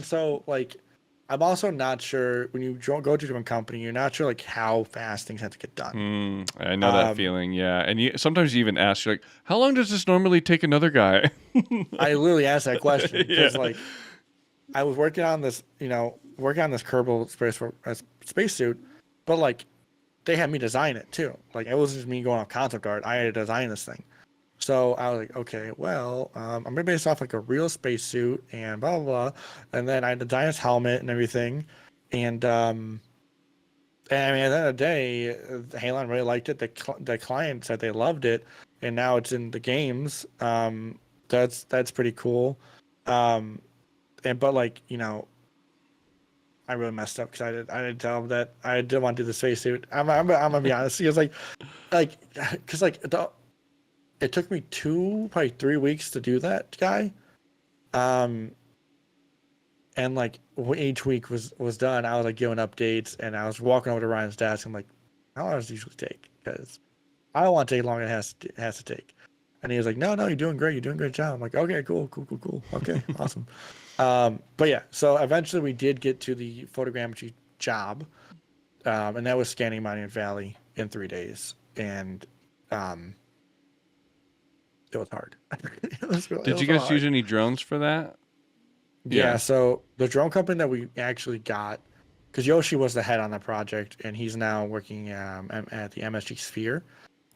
so like, I'm also not sure when you go to a different company, you're not sure like how fast things have to get done. I know that Um, feeling. Yeah, and sometimes you even ask, you're like, how long does this normally take another guy? I literally asked that question Yeah. because like I was working on this, Kerbal spacesuit, but like they had me design it too. Like it wasn't just me going off concept art. I had to design this thing. So I was like, okay, well, I'm gonna base off like a real spacesuit and blah blah blah, and then I designed his helmet and everything, and I mean at the end of the day, Halon really liked it. The client said they loved it, and now it's in the games. That's pretty cool. Um, and but like I really messed up because I didn't tell him that I didn't want to do the spacesuit. I'm gonna be honest. He was like, because like it took me probably 3 weeks to do that guy. Um, and like each week was done, I was like giving updates, and I was walking over to Ryan's desk. I'm like, how long does it usually take? Because I don't want to take longer than it has to take. And he was like, no, you're doing great. You're doing a great job. I'm like, okay, cool. Okay, awesome. But yeah, so eventually we did get to the photogrammetry job, and that was scanning Monument Valley in 3 days, and um, it was hard. It Did you was so guys use hard. any drones for that? Yeah, Yeah. so the drone company that we actually got, because Yoshi was the head on the project, and he's now working at the MSG Sphere,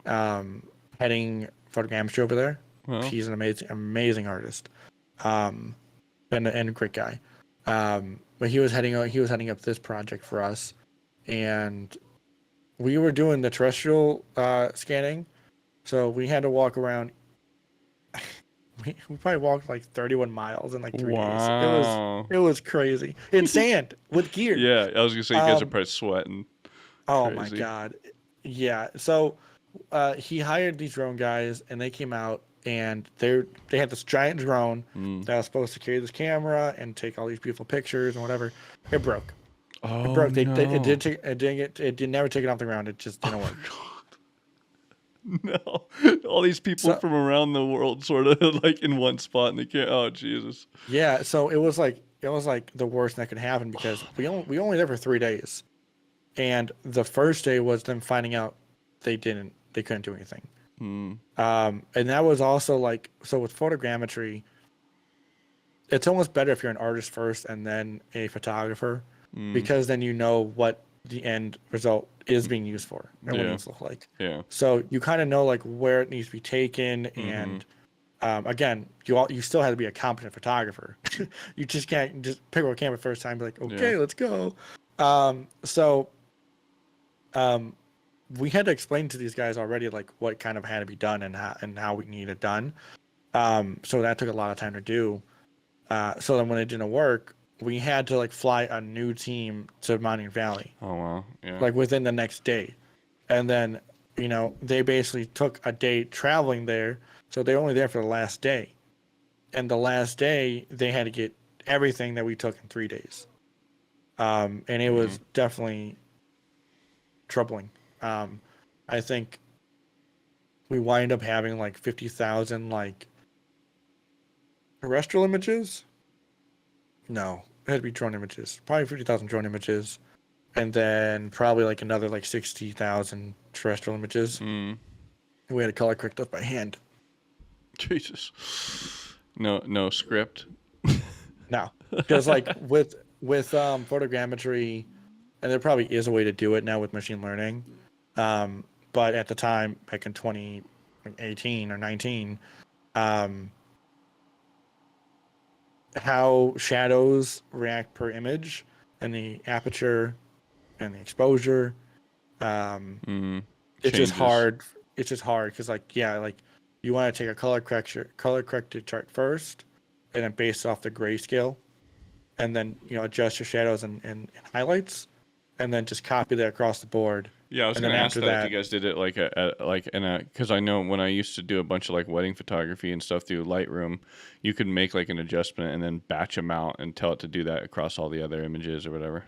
um, heading photogrammetry over there. Well, He's an amazing artist, um, and a great guy. But he was heading up this project for us, and we were doing the terrestrial scanning, so we had to walk around. We probably walked like 31 miles in like 3 days. It was wow. it was crazy in sand with gear. Yeah, I was gonna say you guys are Um, probably sweating oh my crazy. god, yeah. So he hired these drone guys, and they came out, and they had this giant drone Mm. that was supposed to carry this camera and take all these beautiful pictures and whatever. It broke. It Oh broke. It no. did take, it didn't get, it did never take it off the ground. It just Oh didn't my work. god. No, all these people So from around the world sort of like in one spot, and they can't. Oh, Jesus. yeah, so it was like the worst that could happen because we only there for 3 days, and the first day was them finding out they couldn't do anything. Mm, And that was also like so with photogrammetry, it's almost better if you're an artist first and then a photographer, mm, because then you know what the end result is being used for and what it yeah, needs to look like. yeah. So you kind of know like where it needs to be taken, Mm-hmm. and again, you still have to be a competent photographer. You just can't just pick up a camera first time and be like, Yeah. okay, let's go. So um, we had to explain to these guys already like what kind of had to be done and how we need it done. So that took a lot of time to do. So then when it didn't work, we had to like fly a new team to Mountain Valley Oh, wow. Yeah. like within the next day, and then they basically took a day traveling there, so they're only there for the last day, and the last day they had to get everything that we took in 3 days. And it Mm-hmm. was definitely troubling. I think we wind up having like 50,000 like terrestrial images. No, it had to be drone images. Probably 50,000 drone images, and then probably like another like 60,000 terrestrial images. Mm. We had to color correct those by hand. Jesus. No, no script. No, because like with photogrammetry, and there probably is a way to do it now with machine learning. But at the time, back in 2018 or 19, um, how shadows react per image and the aperture and the exposure, um, Mm. it's just Changes. hard. It's just hard because like yeah, like you want to take a color corrected chart first, and then based off the grayscale, and then adjust your shadows and highlights, and then just copy that across the board. Yeah, I was And gonna then ask after that if you that, guys did it like like in a because I know when I used to do a bunch of like wedding photography and stuff through Lightroom, you could make like an adjustment and then batch them out and tell it to do that across all the other images or whatever.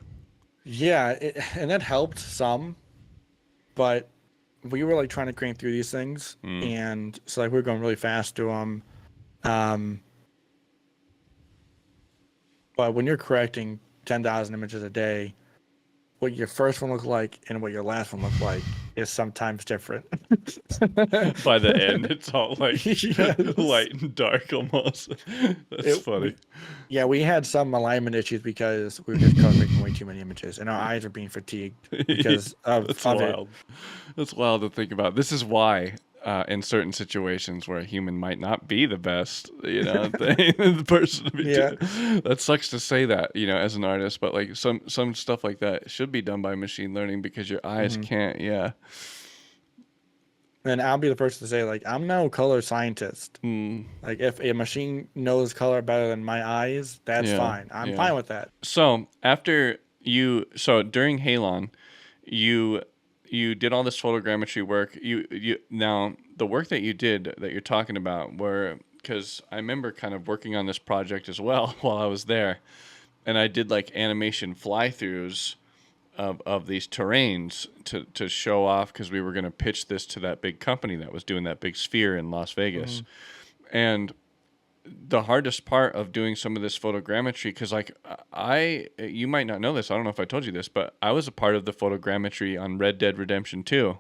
yeah, and that helped some, but we were like trying to crank through these things, Mm. and so like we were going really fast to them. Um, but when you're correcting 10,000 images a day, what your first one looked like and what your last one looked like is sometimes different. By the end, it's all like Yes. light and dark almost. That's It, funny. we, yeah, we had some alignment issues because we were just color correcting way too many images, and our eyes were being fatigued because That's of it. wild. That's wild to think about. This is why, in certain situations where a human might not be the best, the person to be Yeah. doing. That sucks to say that, as an artist, but like some stuff like that should be done by machine learning because your eyes Hmm. can't. Yeah. And I'll be the first to say, like, I'm no color scientist. Mm, Like, if a machine knows color better than my eyes, that's yeah. fine. I'm Yeah. fine with that. So during Halon, you you did all this photogrammetry work. You now the work that you did that you're talking about were because I remember kind of working on this project as well while I was there, and I did like animation fly-throughs of these terrains to show off because we were going to pitch this to that big company that was doing that big sphere in Las Vegas, Hmm. and the hardest part of doing some of this photogrammetry because like you might not know this, I don't know if I told you this, but I was a part of the photogrammetry on Red Dead Redemption 2.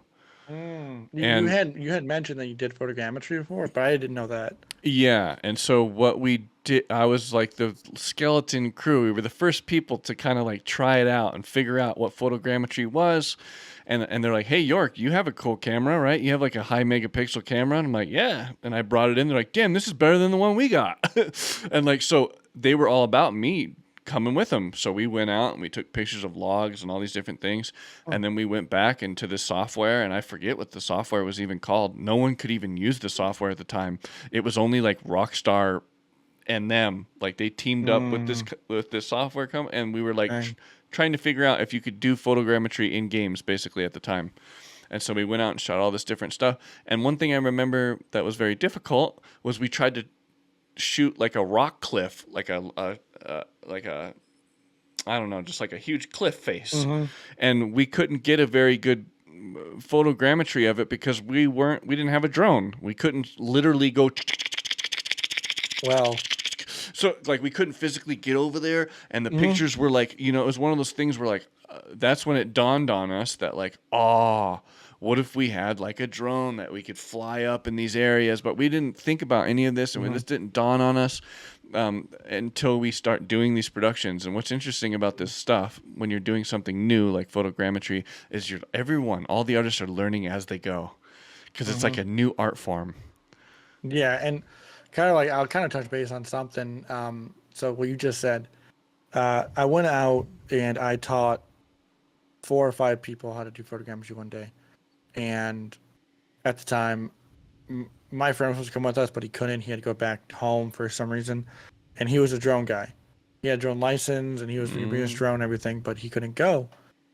You And had mentioned that you did photogrammetry before, but I didn't know that. yeah, and so what we did, I was like the skeleton crew. We were the first people to kind of like try it out and figure out what photogrammetry was. And they're like, "Hey York, you have a cool camera, right? You have like a high megapixel camera." And I'm like, "Yeah." And I brought it in. They're like, "Damn, this is better than the one we got." And like so they were all about me coming with them. So we went out and we took pictures of logs and all these different things. Oh. And then we went back into the software, and I forget what the software was even called. No one could even use the software at the time. It was only like Rockstar and them. Like they teamed up with Mm, this software company, and we were like okay. trying to figure out if you could do photogrammetry in games basically at the time. And so we went out and shot all this different stuff. And one thing I remember that was very difficult was we tried to shoot like a rock cliff, like a I don't know, just like a huge cliff face, Hmm. and we couldn't get a very good photogrammetry of it because we didn't have a drone. We couldn't literally go. Well, So like we couldn't physically get over there, and the mhm. pictures were like, it was one of those things where like that's when it dawned on us that like, what if we had like a drone that we could fly up in these areas? But we didn't think about any of this, and this didn't dawn on us until we start doing these productions. And what's interesting about this stuff when you're doing something new like photogrammetry is all the artists are learning as they go because it's like a new art form. Yeah, and kind of like I'll kind of touch base on something. So what you just said, I went out and I taught 4 or 5 people how to do photogrammetry one day, and at the time, my friend was supposed to come with us, but he couldn't. He had to go back home for some reason, and he was a drone guy. He had a drone license, and he was bringing his drone and everything, but he couldn't go.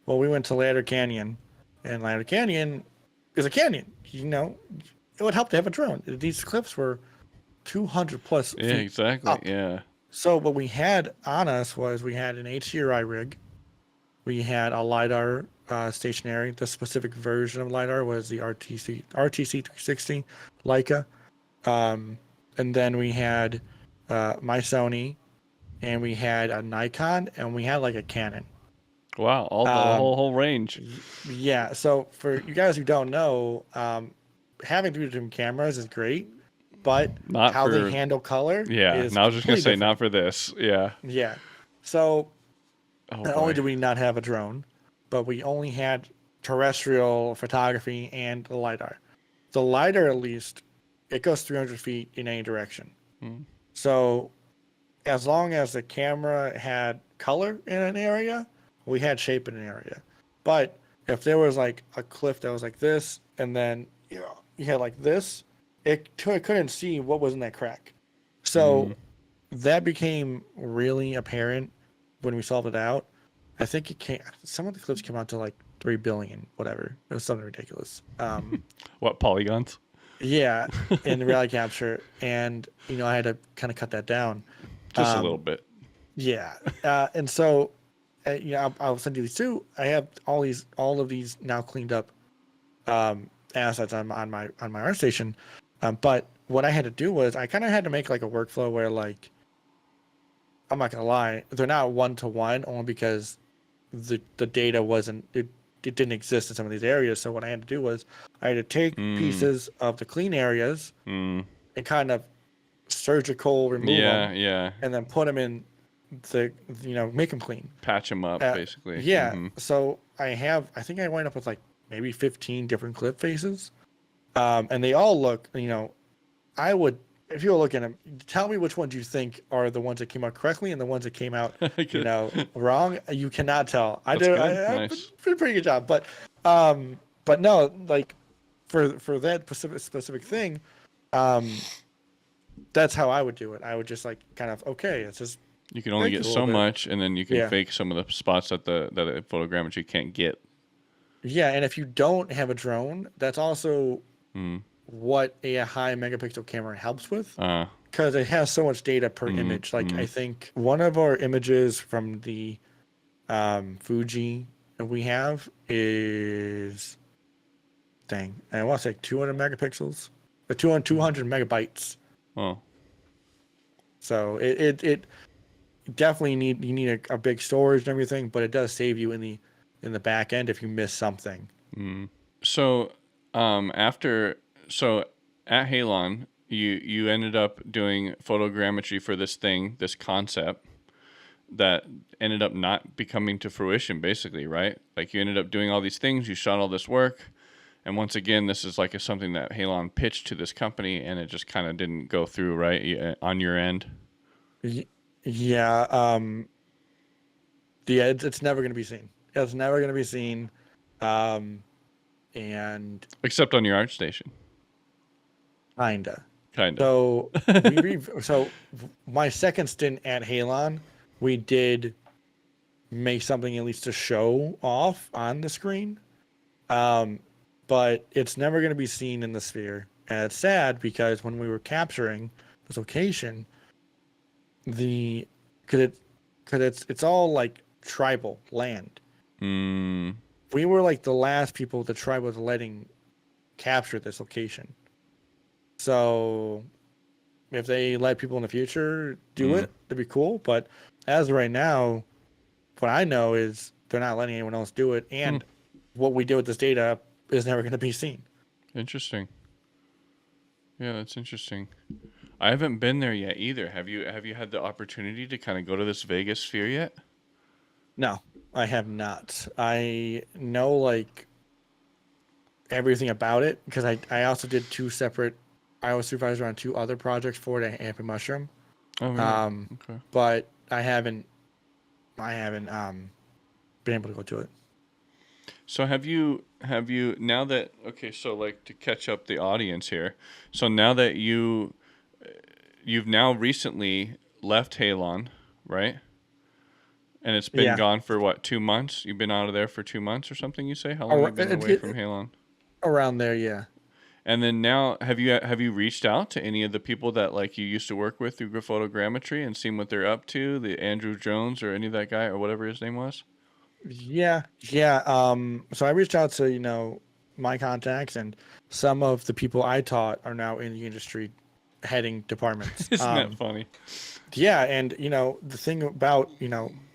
Well, we went to Ladder Canyon, and Ladder Canyon is a canyon. It would help to have a drone. These cliffs were 200 plus Yeah, feet exactly. up. Yeah. So what we had on us was we had an HDRI rig. We had a LiDAR stationary. The specific version of LiDAR was the RTC 360 Leica. And then we had my Sony, and we had a Nikon, and we had like a Canon. Wow, all the whole range. Yeah. So for you guys who don't know, having 3 different cameras is great, but Not how they for handle color Yeah, is and I was just gonna completely say different. not for this. Yeah. Yeah. So Oh not only boy. did we not have a drone, but we only had terrestrial photography and the LiDAR. The LiDAR, at least, it goes 300 feet in any direction. So as long as the camera had color in an area, we had shape in an area. But if there was like a cliff that was like this, and then you had like this, it couldn't see what was in that crack. So that became really apparent when we solved it out. I think some of the clips came out to like 3 billion, whatever. It was something ridiculous. What polygons? Yeah, in the reality capture, and I had to kind of cut that down. Just a little bit. Yeah, and so I'll send you these too. I have all of these now cleaned up assets on my art station. But what I had to do was I kind of had to make like a workflow where, like, I'm not gonna lie, they're not 1-to-1, only because the data it didn't exist in some of these areas. So what I had to do was I had to take pieces of the clean areas and kind of surgical remove them, Yeah. and then put them in make them clean. Patch them up, basically. Yeah. So I think I wind up with like maybe 15 different clip faces. And they all look, if you were looking at them, tell me which ones you think are the ones that came out correctly and the ones that came out, wrong. You cannot tell. I Nice. did a pretty good job, but no, like for that specific thing, that's how I would do it. I would just like kind of, okay, it's just, You can only get so much, and then you can Yeah. fake some of the spots that the photogrammetry can't get. yeah. And if you don't have a drone, that's also what a high megapixel camera helps with, because it has so much data per image. Like I think one of our images from the Fuji that we have is, I want to say 200 megapixels, 200 megabytes. Oh. So it definitely you need a big storage and everything, but it does save you in the back end if you miss something. So, at Halon, you ended up doing photogrammetry for this concept that ended up not becoming to fruition, basically, right? Like you ended up doing all these things, you shot all this work, and once again, this is like something that Halon pitched to this company, and it just kind of didn't go through, right, on your end. Yeah. It's never going to be seen. It's never going to be seen. And Except on your art station. Kinda. Kinda. So my second stint at Halon, we did make something at least to show off on the screen. But it's never going to be seen in the sphere. And it's sad because when we were capturing this location, because it's all like tribal land. we were like the last people the tribe was letting capture this location. So if they let people in the future do Mm. it, it'd be cool. But as of right now, what I know is they're not letting anyone else do it, Hmm. and what we do with this data is never going to be seen. Interesting. Yeah, that's interesting. I haven't been there yet either. Have you had the opportunity to kind of go to this Vegas sphere yet? No, I have not. I know like everything about it because I also did two separate. I was supervisor on two other projects for the Happy Mushroom. Oh, really? Um, Okay. but I haven't been able to go to it. So have you now that okay, so like to catch up the audience here. So now that you've now recently left Halon, right? And it's been Yeah, gone for what, 2 months? You've been out of there for 2 months or something, you say? How long have you Ar- been away from Halon? around there. Yeah. And then now have you reached out to any of the people that like you used to work with through photogrammetry and seen what they're up to, the Andrew Jones or any of that guy or whatever his name was? Yeah, yeah. So I reached out to, my contacts, and some of the people I taught are now in the industry heading departments. Isn't that funny? Yeah, and the thing about,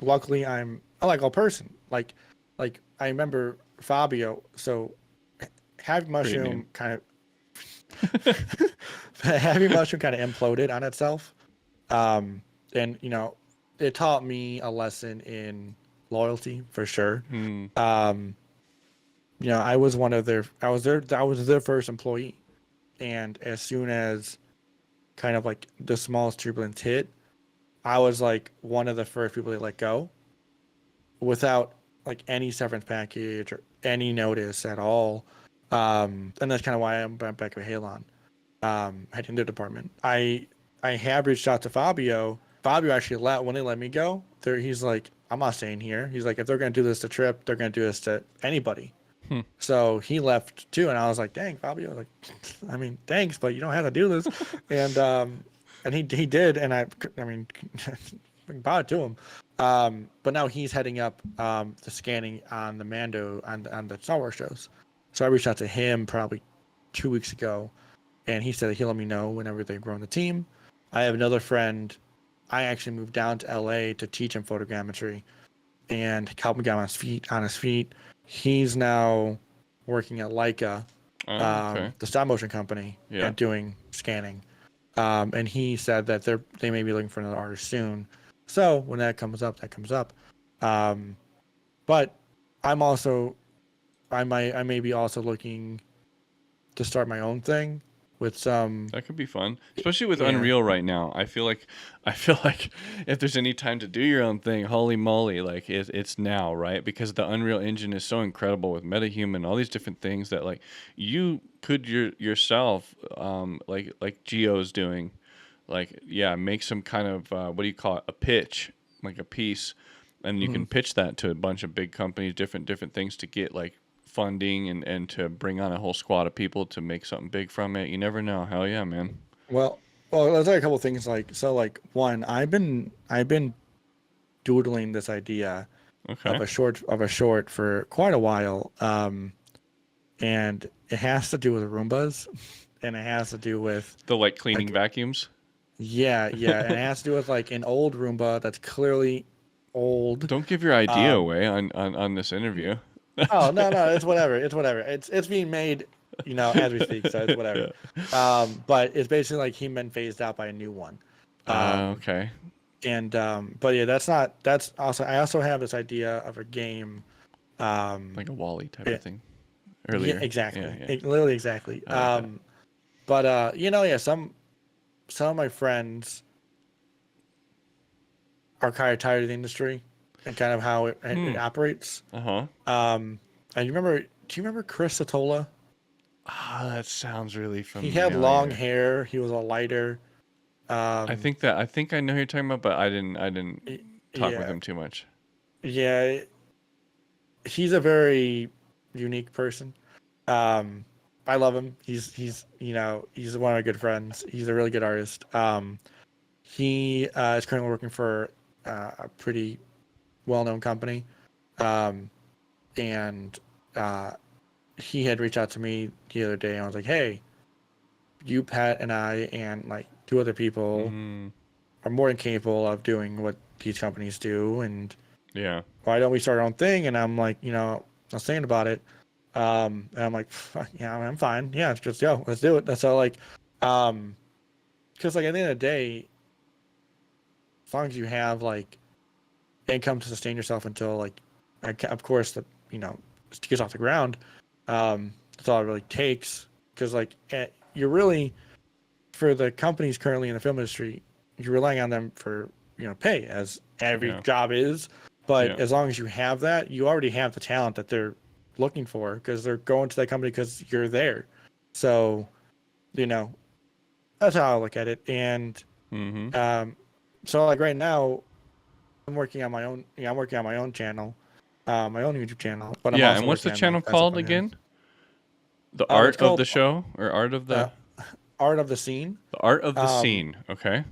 luckily I like all person. Like I remember Fabio, so Happy Great name. Mushroom kind of Happy Mushroom kind of imploded on itself. Um, and it taught me a lesson in loyalty for sure. Hmm. Um, I was their first employee. And as soon as kind of like the smallest turbulence hit, I was like one of the first people they let go without like any severance package or any notice at all. And that's kind of why I'm back with Halon, heading the department. I have reached out to Fabio. Fabio actually let when they let me go. He's like, I'm not staying here. He's like, if they're gonna do this to Trip, they're gonna do this to anybody. Hmm. So he left too, and I was like, "Dang, Fabio!" Like, I mean, thanks, but you don't have to do this. And he did, and I mean, bow to him. But now he's heading up the scanning on the Mando on the Star Wars shows. So I reached out to him probably 2 weeks ago, and he said that he'll let me know whenever they grow in the team. I have another friend. I actually moved down to LA to teach him photogrammetry and help him get on his feet. He's now working at Leica, Oh, okay. the stop motion company, Yeah. and doing scanning. And he said that they may be looking for another artist soon. So when that comes up, that comes up. Um, but I'm also I may be also looking to start my own thing with some. That could be fun, especially with Yeah. Unreal right now. I feel like if there's any time to do your own thing, holy moly, like it's now, right? Because the Unreal Engine is so incredible with MetaHuman, all these different things that like you could yourself, like Geo's doing, like yeah, make some kind of what do you call it, a pitch, like a piece, and you Mhm. can pitch that to a bunch of big companies, different things to get like funding and to bring on a whole squad of people to make something big from it. You never know. Hell yeah, man. Well, there's like a couple things like one, I've been doodling this idea Okay. of a short for quite a while. And it has to do with Roombas, and it has to do with The like cleaning like vacuums. yeah, and it has to do with like an old Roomba that's clearly old. Don't give your idea Um, away on this interview. oh no, it's whatever. It's being made, as we speak, so it's whatever. Yeah. But it's basically like he been phased out by a new one. Um, Okay. and but yeah, that's also I also have this idea of a game. Um, Like a Wally type yeah, of thing. yeah, Earlier. Yeah, exactly, yeah. literally exactly. I like that. But yeah, some of my friends are kind of tired of the industry and kind of how it Hmm. operates. Uh-huh. And do you remember Chris Satola? Ah, that sounds really He had long familiar. hair. He was a lighter. Um, I think I know who you're talking about, but I didn't y- talk with yeah, him too much. yeah. He's a very unique person. Um, I love him. He's one of my good friends. He's a really good artist. He is currently working for a pretty well-known company. Um, and he had reached out to me the other day, and I was like, hey, you, Pat, and I, and like 2 other people Mm, are more than capable of doing what these companies do, and yeah. why don't we start our own thing? And I'm like, I was thinking about it. And I'm like, yeah, I'm fine. Yeah, just go, let's do it. That's all. Like, because like at the end of the day, as long as you have like income to sustain yourself until like, of course, to get off the ground, that's all it really takes. Because like, you're really, for the companies currently in the film industry, you're relying on them for pay, as every Yeah. job is. But Yeah. as long as you have that, you already have the talent that they're looking for, because they're going to that company because you're there. So you know that's how I look at it. And Mm-hmm. so like right now, I'm working on my own. I'm working on my own channel, my own YouTube channel. But I'm Yeah. also And what's the working on like channel that stuff called on the end. again? The art It's of the called show or art of uh, the Art of the Scene. the art of the Um, scene. Okay.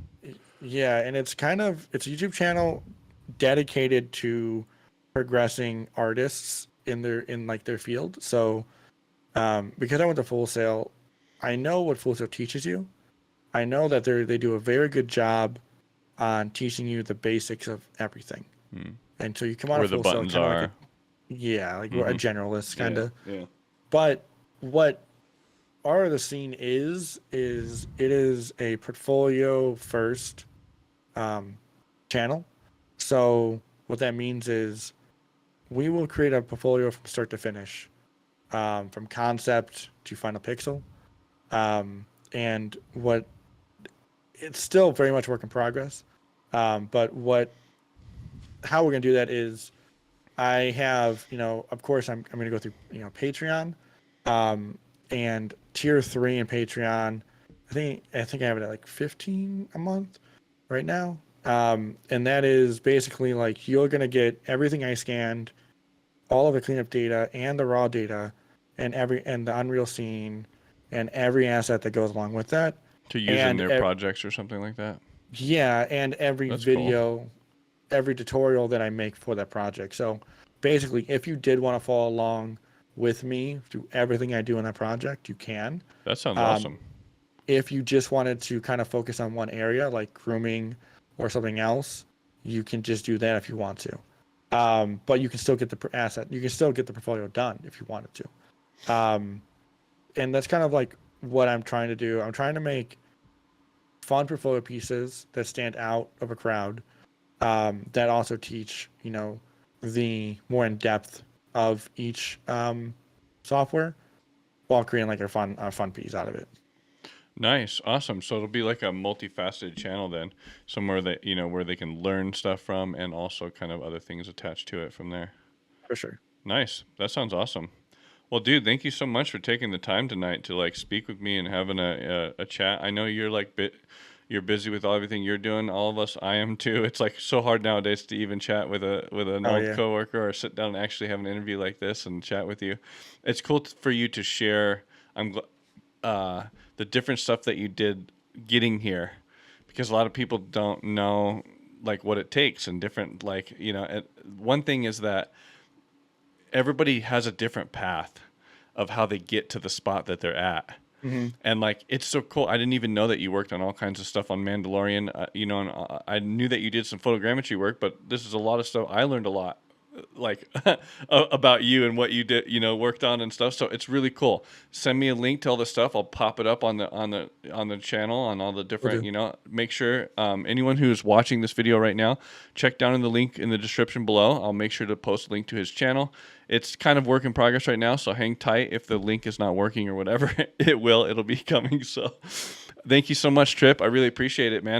Yeah, and it's a YouTube channel dedicated to progressing artists in like their field. So, because I went to Full Sail, I know what Full Sail teaches you. I know that they do a very good job on teaching you the basics of everything. Hmm. And so you come out Where of the Full Sail buttons kind of like are. like we're a Mm-hmm. generalist kind Yeah. of. Yeah. But what Art of the Scene it is a portfolio first um, channel. So what that means is we will create a portfolio from start to finish, from concept to final pixel. And what it's still very much work in progress. But how we're gonna do that is I have, of course I'm gonna go through, Patreon, um, and tier 3 in Patreon. I think I have it at like 15 a month right now. And that is basically like you're gonna get everything I scanned, all of the cleanup data and the raw data, and the Unreal scene, and every asset that goes along with that, To use in and their projects or something like that. yeah, and every That's cool. video, every tutorial that I make for that project. So basically, if you did want to follow along with me through everything I do in that project, you can. That sounds Um, awesome. if you just wanted to kind of focus on one area, like grooming or something else, you can just do that if you want to. But you can still get the asset. You can still get the portfolio done if you wanted to. And that's kind of like what I'm trying to do. I'm trying to make fun portfolio pieces that stand out of a crowd, that also teach, the more in depth of each software, while creating like a fun piece out of it. Nice. Awesome. So it'll be like a multifaceted channel then, somewhere that, where they can learn stuff from and also kind of other things attached to it from there. For sure. Nice. That sounds awesome. Well, dude, thank you so much for taking the time tonight to like speak with me and having a chat. I know you're busy with everything you're doing. All of us, I am too. It's like so hard nowadays to even chat with an Oh old yeah. coworker or sit down and actually have an interview like this and chat with you. It's cool for you to share. I'm the different stuff that you did getting here, because a lot of people don't know like what it takes and different one thing is that everybody has a different path of how they get to the spot that they're at. Hmm. And like, it's so cool. I didn't even know that you worked on all kinds of stuff on Mandalorian. And I knew that you did some photogrammetry work, but this is a lot of stuff. I learned a lot, like about you and what you did, worked on and stuff. So it's really cool. Send me a link to all the stuff. I'll pop it up on the channel on all the Will different. do. Make sure anyone who's watching this video right now, check down in the link in the description below. I'll make sure to post a link to his channel. It's kind of work in progress right now, so hang tight. If the link is not working or whatever, it'll be coming. So thank you so much, Trip. I really appreciate it, man.